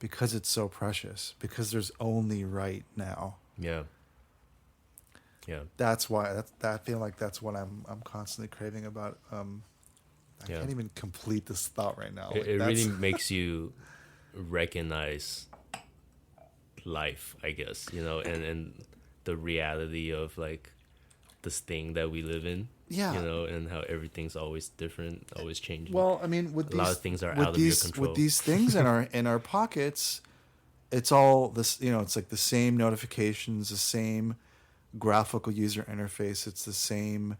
because it's so precious, because there's only right now. Yeah. Yeah. That's why I feel like that's what I'm constantly craving about. I can't even complete this thought right now. It really makes you recognize life, I guess, and the reality of like this thing that we live in, Yeah. and how everything's always different, always changing. Well, I mean, A lot of things are out of your with control. these things in our pockets, it's all this. It's like the same notifications, the same graphical user interface. It's the same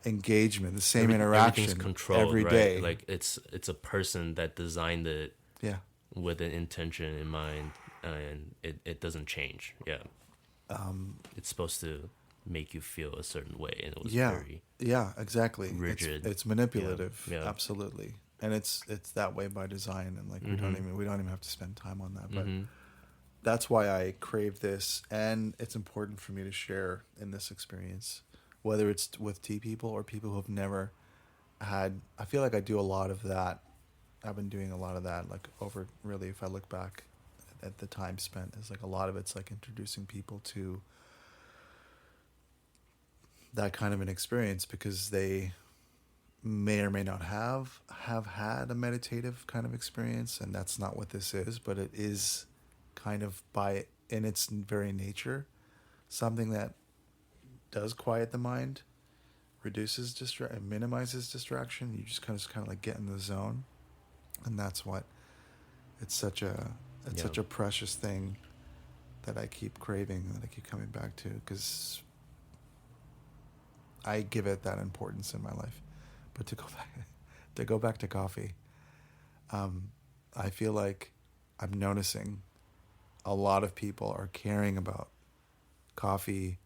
engagement, the same Everything's interaction controlled, every right? day. Like it's a person that designed it Yeah. with an intention in mind, and it doesn't change. Yeah, it's supposed to make you feel a certain way, and it was Yeah. very Yeah. Exactly. rigid. It's Yeah, manipulative. yeah. Absolutely. And it's that way by design, and like we don't even have to spend time on that, but that's why I crave this, and it's important for me to share in this experience, whether it's with tea people or people who have never had. I feel like I do a lot of that. I've been doing a lot of that, like over really. If I look back at the time spent, is like a lot of it's like introducing people to that kind of an experience because they may or may not have had a meditative kind of experience, and that's not what this is, but it is kind of by in its very nature something that does quiet the mind, reduces and minimizes distraction. You just kind of like get in the zone, and that's what it's such a such a precious thing that I keep craving, that I keep coming back to, because I give it that importance in my life. But to go back to coffee, I feel like I'm noticing a lot of people are caring about coffee,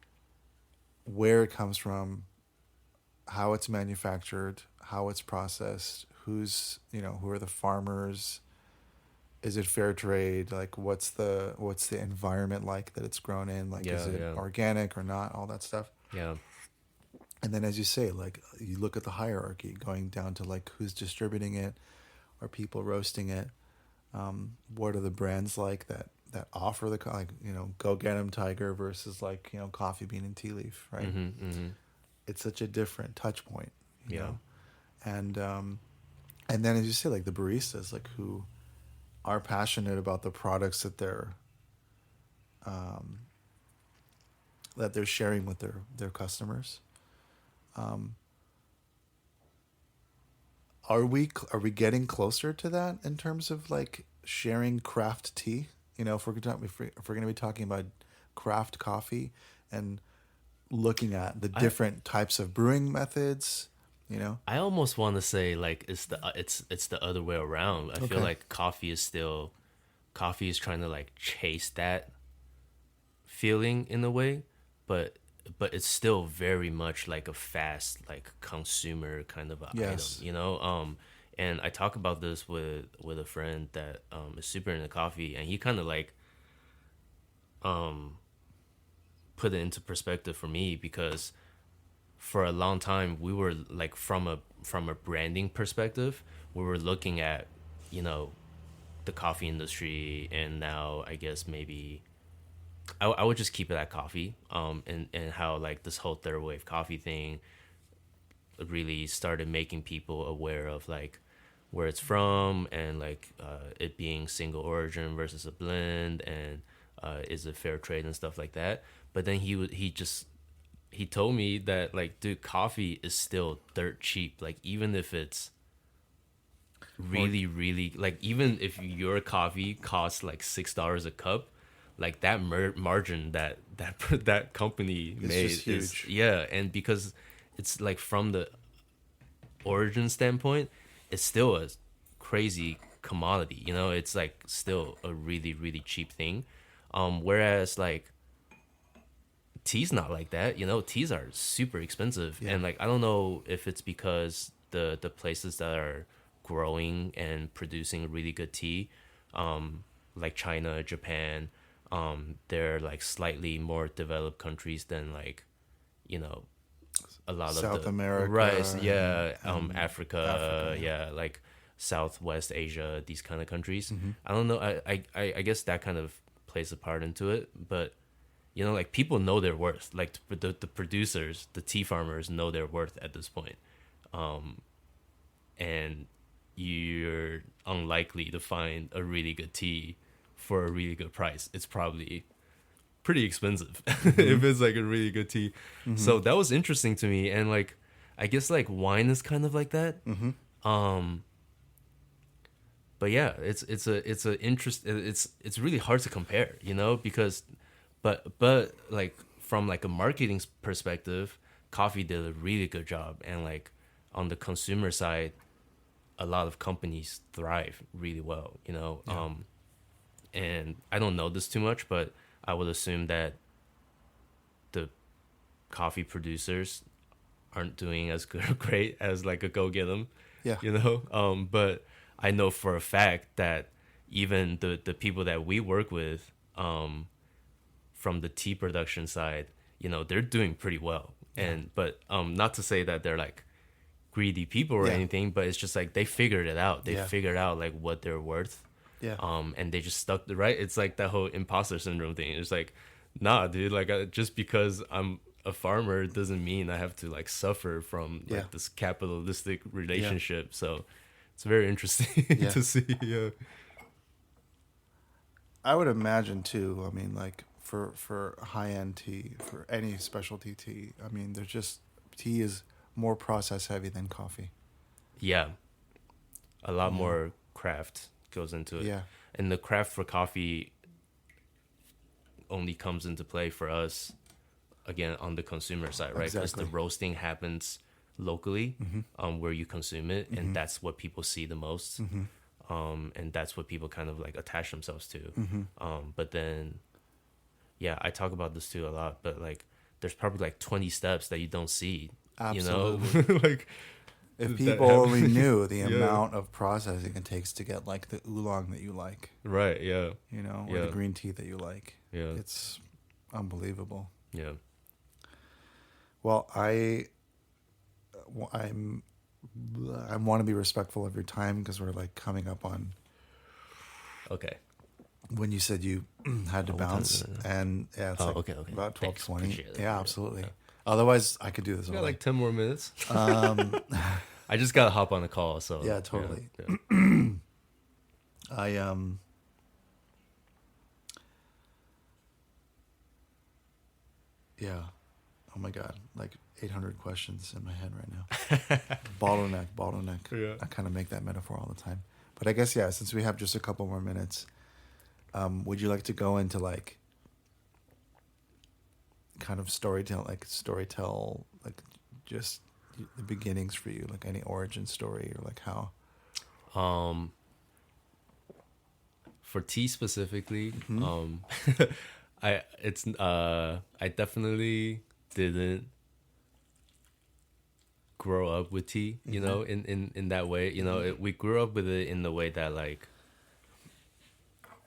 where it comes from, how it's manufactured, how it's processed, who are the farmers, is it fair trade, like what's the environment like that it's grown in, like is it organic or not, all that stuff. Yeah. And then, as you say, like you look at the hierarchy going down to like who's distributing it, are people roasting it, what are the brands like that offer the like Go Get 'Em Tiger versus like Coffee Bean and Tea Leaf, right? It's such a different touch point, you know, and then as you say, like the baristas, like who are passionate about the products that they're sharing with their customers. Are we getting closer to that in terms of like sharing craft tea? If we're going to be talking about craft coffee and looking at the different types of brewing methods, I almost want to say like it's the other way around. I feel like coffee is trying to like chase that feeling in a way, but it's still very much like a fast like consumer kind of Yes. item, and I talk about this with a friend that is super into coffee, and he kind of like put it into perspective for me, because for a long time we were like from a branding perspective, we were looking at the coffee industry, and now I guess maybe I would just keep it at coffee, and how like this whole third wave coffee thing really started making people aware of like where it's from, and like it being single origin versus a blend, and is it fair trade and stuff like that. But then he told me that like, dude, coffee is still dirt cheap. Like even if it's really like, even if your coffee costs like $6 a cup, like that margin that that company made just huge. and because it's like from the origin standpoint, it's still a crazy commodity. It's like still a really really cheap thing. Whereas like tea's not like that. Teas are super expensive, and like I don't know if it's because the places that are growing and producing really good tea, like China, Japan, they're like slightly more developed countries than like a lot South of the America, right, and Africa, yeah. like Southwest Asia, these kind of countries. I don't know. I guess that kind of plays a part into it, but like people know their worth. Like the producers, the tea farmers know their worth at this point, and you're unlikely to find a really good tea for a really good price, it's probably pretty expensive if it's like a really good tea. So that was interesting to me. And like, I guess like wine is kind of like that. But yeah, it's really hard to compare, you know, because but like from like a marketing perspective, coffee did a really good job, and like on the consumer side, a lot of companies thrive really well, you know. And I don't know this too much, but I would assume that the coffee producers aren't doing as good or great as like a Go Get 'em, Yeah. you know. But I know for a fact that even the people that we work with, from the tea production side, you know, they're doing pretty well. And but not to say that they're like greedy people or anything, but it's just like they figured it out. They figured out like what they're worth. And they just stuck the right. It's like that whole imposter syndrome thing. It's like, nah, dude. Like just because I'm a farmer doesn't mean I have to like suffer from like this capitalistic relationship. So it's very interesting to see. Yeah. I would imagine too. I mean, like for high end tea, for any specialty tea. I mean, there's just tea is more process heavy than coffee. Yeah. A lot more craft goes into it. Yeah. And the craft for coffee only comes into play for us again on the consumer side, right? Because the roasting happens locally, where you consume it, and that's what people see the most. And that's what people kind of like attach themselves to. But then, yeah, I talk about this too a lot, but like there's probably like 20 steps that you don't see. Absolutely. You know? Like if people only knew the amount of processing it takes to get like the oolong that you like. Right, yeah. You know, or the green tea that you like. Yeah. It's unbelievable. Yeah. Well, I want to be respectful of your time because we're like coming up on. Okay. When you said you had to bounce, and yeah, it's okay. about 12:20. It. Yeah, absolutely. Yeah. Otherwise, I could do this. We got like 10 more minutes. I just gotta hop on the call. So yeah, totally. Yeah. Yeah. Oh my God, like 800 questions in my head right now. Bottleneck. Yeah. I kind of make that metaphor all the time. But I guess, yeah, since we have just a couple more minutes, would you like to go into like kind of storytell, like just the beginnings for you, like any origin story or like how? For tea specifically, I definitely didn't grow up with tea, you know, in that way. You know, we grew up with it in the way that like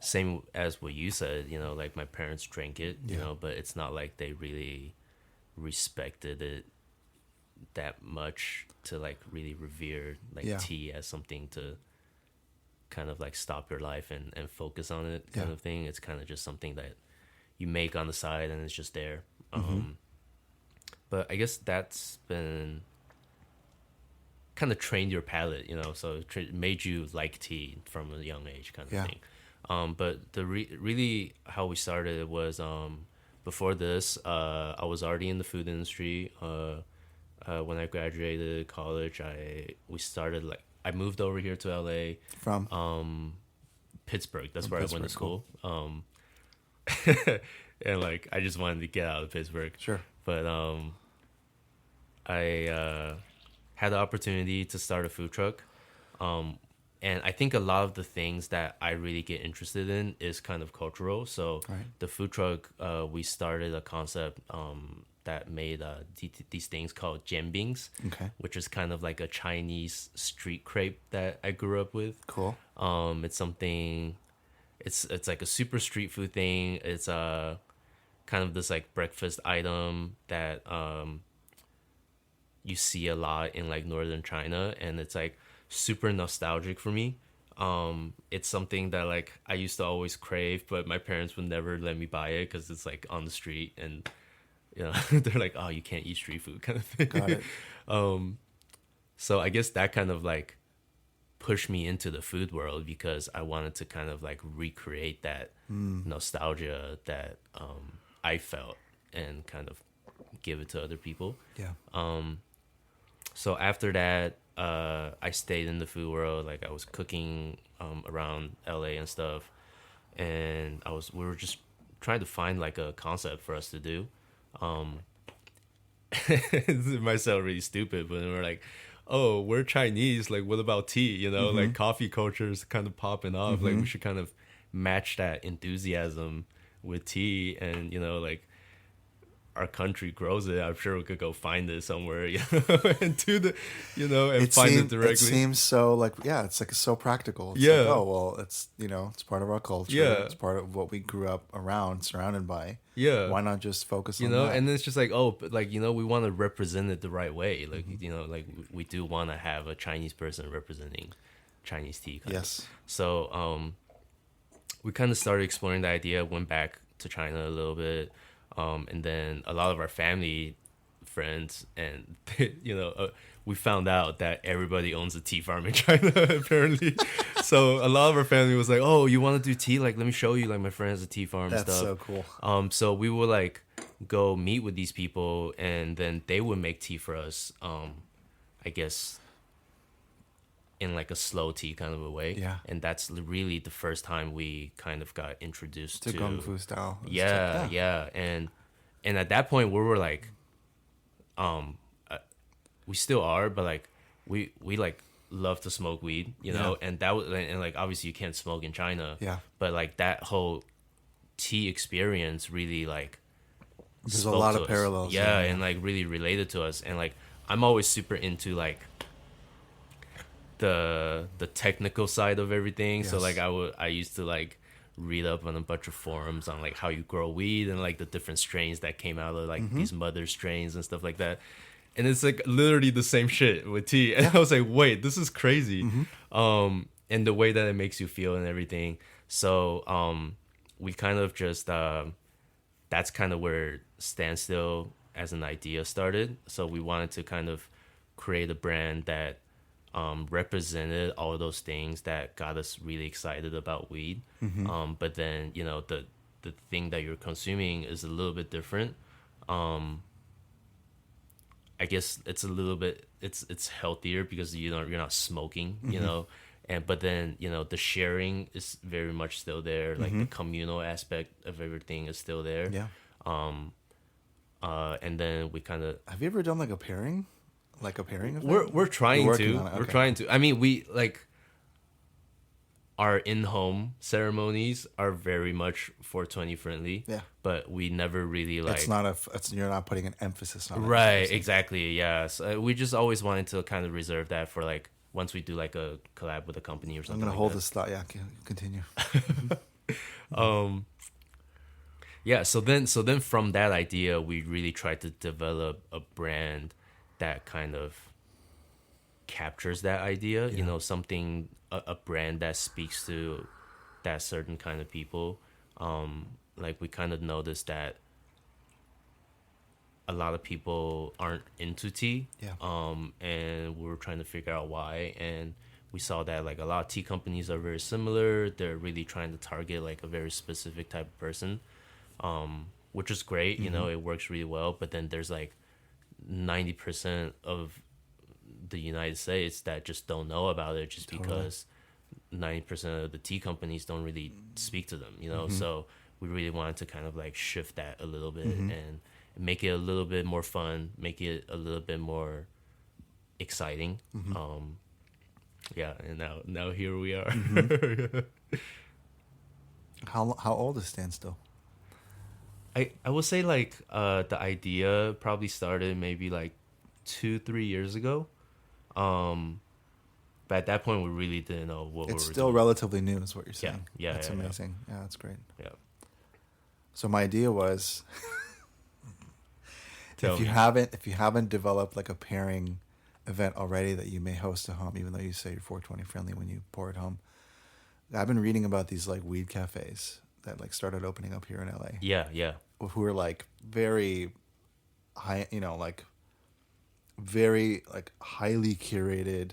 same as what you said, you know, like my parents drank it, you know, but it's not like they really respected it that much to like really revere like tea as something to kind of like stop your life and focus on it kind of thing. It's kind of just something that you make on the side and it's just there. But I guess that's been kind of trained your palate, you know, so it made you like tea from a young age kind of thing. But the really how we started was before this, I was already in the food industry. When I graduated college, we started like I moved over here to LA from Pittsburgh. That's where I went to school. And like I just wanted to get out of Pittsburgh. Sure. But I had the opportunity to start a food truck. And I think a lot of the things that I really get interested in is kind of cultural. So the food truck, we started a concept that made these things called jianbings, which is kind of like a Chinese street crepe that I grew up with. Cool. It's something, it's like a super street food thing. It's kind of this like breakfast item that you see a lot in like northern China, and it's like super nostalgic for me. It's something that like I used to always crave, but my parents would never let me buy it because it's like on the street, and you know they're like, oh, you can't eat street food kind of thing. Got it. So I guess that kind of like pushed me into the food world because I wanted to kind of like recreate that nostalgia that I felt and kind of give it to other people. Yeah. So after that, I stayed in the food world. Like I was cooking around LA and stuff, and we were just trying to find like a concept for us to do. It might sound really stupid, but then we're like, oh, we're Chinese. Like, what about tea? You know, like coffee culture is kind of popping off. Like, we should kind of match that enthusiasm with tea, and like our country grows it. I'm sure we could go find it somewhere, and do the, and find it directly. It seems so like, yeah, it's like so practical. It's Yeah. like, oh, well, it's, it's part of our culture. Yeah. It's part of what we grew up around, surrounded by. Yeah. Why not just focus on that? And then it's just like, oh, but like, we want to represent it the right way. Like, like we do want to have a Chinese person representing Chinese tea. Yes. So, we kind of started exploring the idea, went back to China a little bit. And then a lot of our family friends and, we found out that everybody owns a tea farm in China, apparently. So a lot of our family was like, oh, you want to do tea? Like, let me show you. Like, my friend has a tea farm and stuff. That's so cool. So we would, like, go meet with these people, and then they would make tea for us, I guess, in, like, a slow tea kind of a way. Yeah. And that's really the first time we kind of got introduced to Kung Fu style. Yeah. And at that point, we were, like, we still are, but like we like love to smoke weed, and that was, and like obviously you can't smoke in China, but like that whole tea experience really like there's a lot of parallels, and like really related to us. And like I'm always super into like the technical side of everything. So like I used to like read up on a bunch of forums on like how you grow weed and like the different strains that came out of like these mother strains and stuff like that. And it's like literally the same shit with tea. And I was like, wait, this is crazy. And the way that it makes you feel and everything. So we kind of just, that's kind of where Standstill as an idea started. So we wanted to kind of create a brand that represented all of those things that got us really excited about weed. But then, the thing that you're consuming is a little bit different. I guess it's a little bit it's healthier because you're not smoking, but then the sharing is very much still there. Like the communal aspect of everything is still there. And then we kind of, have you ever done like a pairing event? We're trying to. Okay. We're trying to. I mean, we like our in-home ceremonies are very much 420 friendly. Yeah. But we never really like. You're not putting an emphasis on it. Right. Exactly. Yeah. So we just always wanted to kind of reserve that for like once we do like a collab with a company or something. I'm gonna hold this thought. Yeah. Continue. Yeah. So then from that idea, we really tried to develop a brand that kind of captures that idea. Something. A brand that speaks to that certain kind of people. Like we kind of noticed that a lot of people aren't into tea. And we were trying to figure out why. And we saw that like a lot of tea companies are very similar. They're really trying to target like a very specific type of person, which is great. It works really well. But then there's like 90% of the United States that just don't know about it just because 90% of the tea companies don't really speak to them, so we really wanted to kind of like shift that a little bit and make it a little bit more fun, make it a little bit more exciting. And now here we are. How old is Standstill? I would say like the idea probably started maybe like 2-3 years ago. But at that point, we really didn't know what we were doing. It's still relatively new, is what you're saying. Yeah. That's amazing. Yeah, that's great. Yeah. So my idea was, if you haven't developed like a pairing event already that you may host at home, even though you say you're 420 friendly when you pour it home, I've been reading about these like weed cafes that like started opening up here in LA. Yeah. Who are like very high, very like highly curated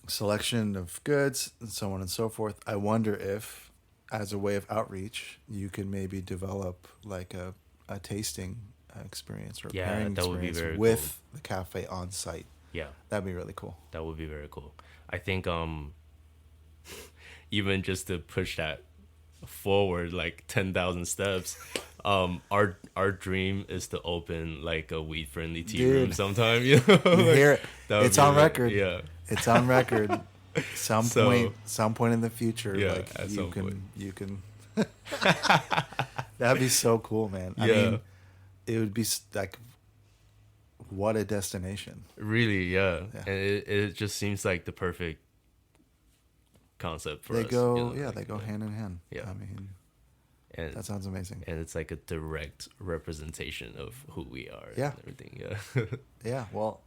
selection of goods and so on and so forth. I wonder if, as a way of outreach, you can maybe develop like a tasting experience or a Yeah, pairing that would be experience very with the cafe on site. Yeah, That'd be really cool. that would be very cool. I think even just to push that forward like 10,000 steps, our dream is to open like a weed friendly tea room Dude. sometime, you know. You Like, hear it? that would It's be on really- record. Yeah. It's on record. So- Some point in the future, Yeah, like at you some can point. you can. That'd be so cool, man. I Yeah. mean, it would be like, what a destination. Really, yeah. Yeah. And it just seems like the perfect concept for They us. go, you know, yeah, like, they go hand in hand. Yeah. I mean, And that sounds amazing. and it's like a direct representation of who we are Yeah. and everything. Yeah. Yeah, well,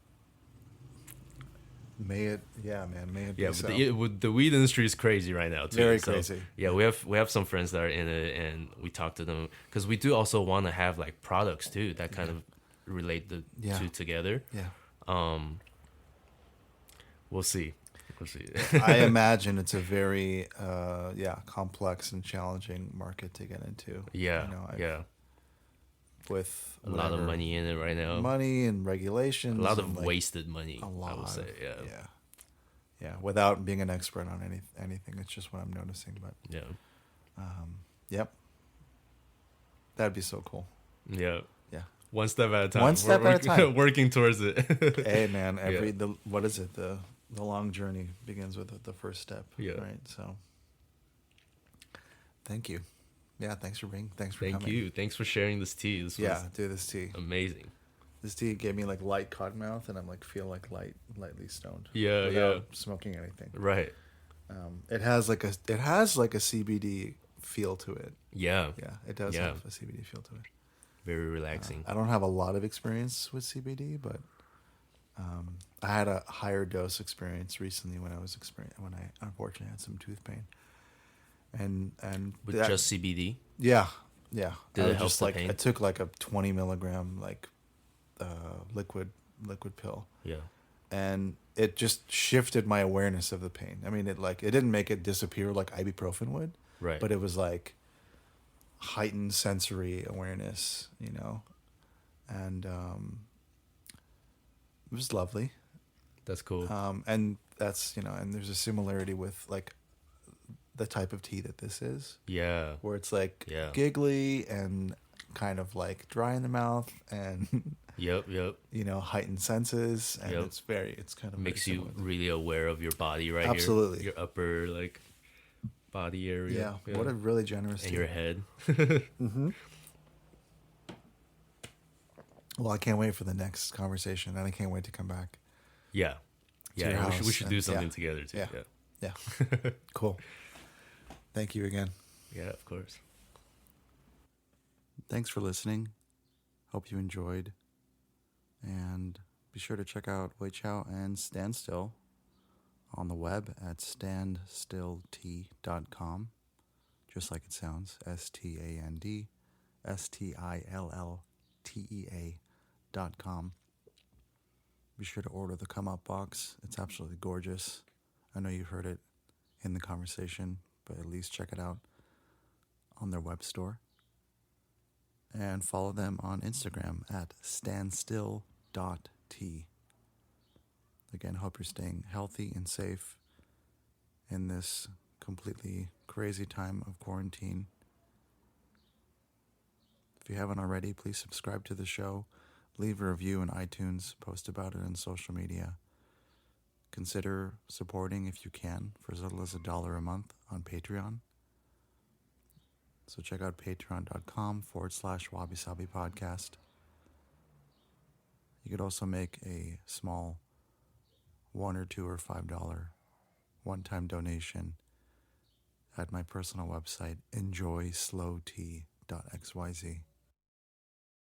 may it, yeah, man, may it Yeah, be so. but the weed industry is crazy right now too. Very So, crazy. Yeah, we have some friends that are in it, and we talk to them because we do also want to have like products too that kind of relate the Yeah. two together. Yeah. We'll see. We'll see. I imagine it's a very, complex and challenging market to get into. Yeah, You know, yeah. With A lot of whatever money in it right now. money and regulations. A lot and, of like, wasted money. a lot. I would say. Yeah. Yeah. Yeah. Without being an expert on anything, it's just what I'm noticing. But Yeah. yep, that'd be so cool. Yeah. Yeah. One step at a time. One step at a time. Working towards it. Hey, man. Yeah. What is it? The long journey begins with the first step. Yeah. Right. So, thank you. Yeah. Thanks for Thank coming. you. Thanks for sharing this tea. This was Yeah. Dude, this tea. amazing. This tea gave me like light cotton mouth, and I'm like feel like lightly stoned. Yeah, without smoking anything. Right. It has like a CBD feel to it. Yeah. Yeah, it does Yeah. have a CBD feel to it. Very relaxing. I don't have a lot of experience with CBD, but I had a higher dose experience recently when I unfortunately had some tooth pain, and With that- just CBD. yeah. Did I it was help just the like pain? I took like a 20 milligram like liquid pill, Yeah. and it just shifted my awareness of the pain. I mean, it didn't make it disappear like ibuprofen would, Right. but it was like heightened sensory awareness, you know, and it was lovely. That's cool. And that's, and there's a similarity with like the type of tea that this is, Yeah. where it's like Yeah. giggly and kind of like dry in the mouth and Yep. heightened senses, and Yep. it's kind of Makes very you similar. really aware of your body right Absolutely. here. Your upper like body area. Yeah, what a really generous and tea. your head. Well, I can't wait for the next conversation, and I can't wait to come back. Yeah. your Yeah. We house should do and- something yeah. together too. Yeah. Yeah. Yeah. Cool. Thank you again. Yeah, of course. Thanks for listening. Hope you enjoyed. And be sure to check out Weichao and Standstill on the web at standstill.com. Just like it sounds, STANDSTILLTEA.com. Be sure to order the Come Up box. It's absolutely gorgeous. I know you've heard it in the conversation, but at least check it out on their web store. And follow them on Instagram at standstill.t. Again, hope you're staying healthy and safe in this completely crazy time of quarantine. If you haven't already, please subscribe to the show, leave a review in iTunes, post about it on social media. Consider supporting if you can for as little as $1 a month on Patreon. So check out patreon.com/wabi-sabi podcast. You could also make a small $1 or $2 or $5 one-time donation at my personal website, enjoyslowtea.xyz.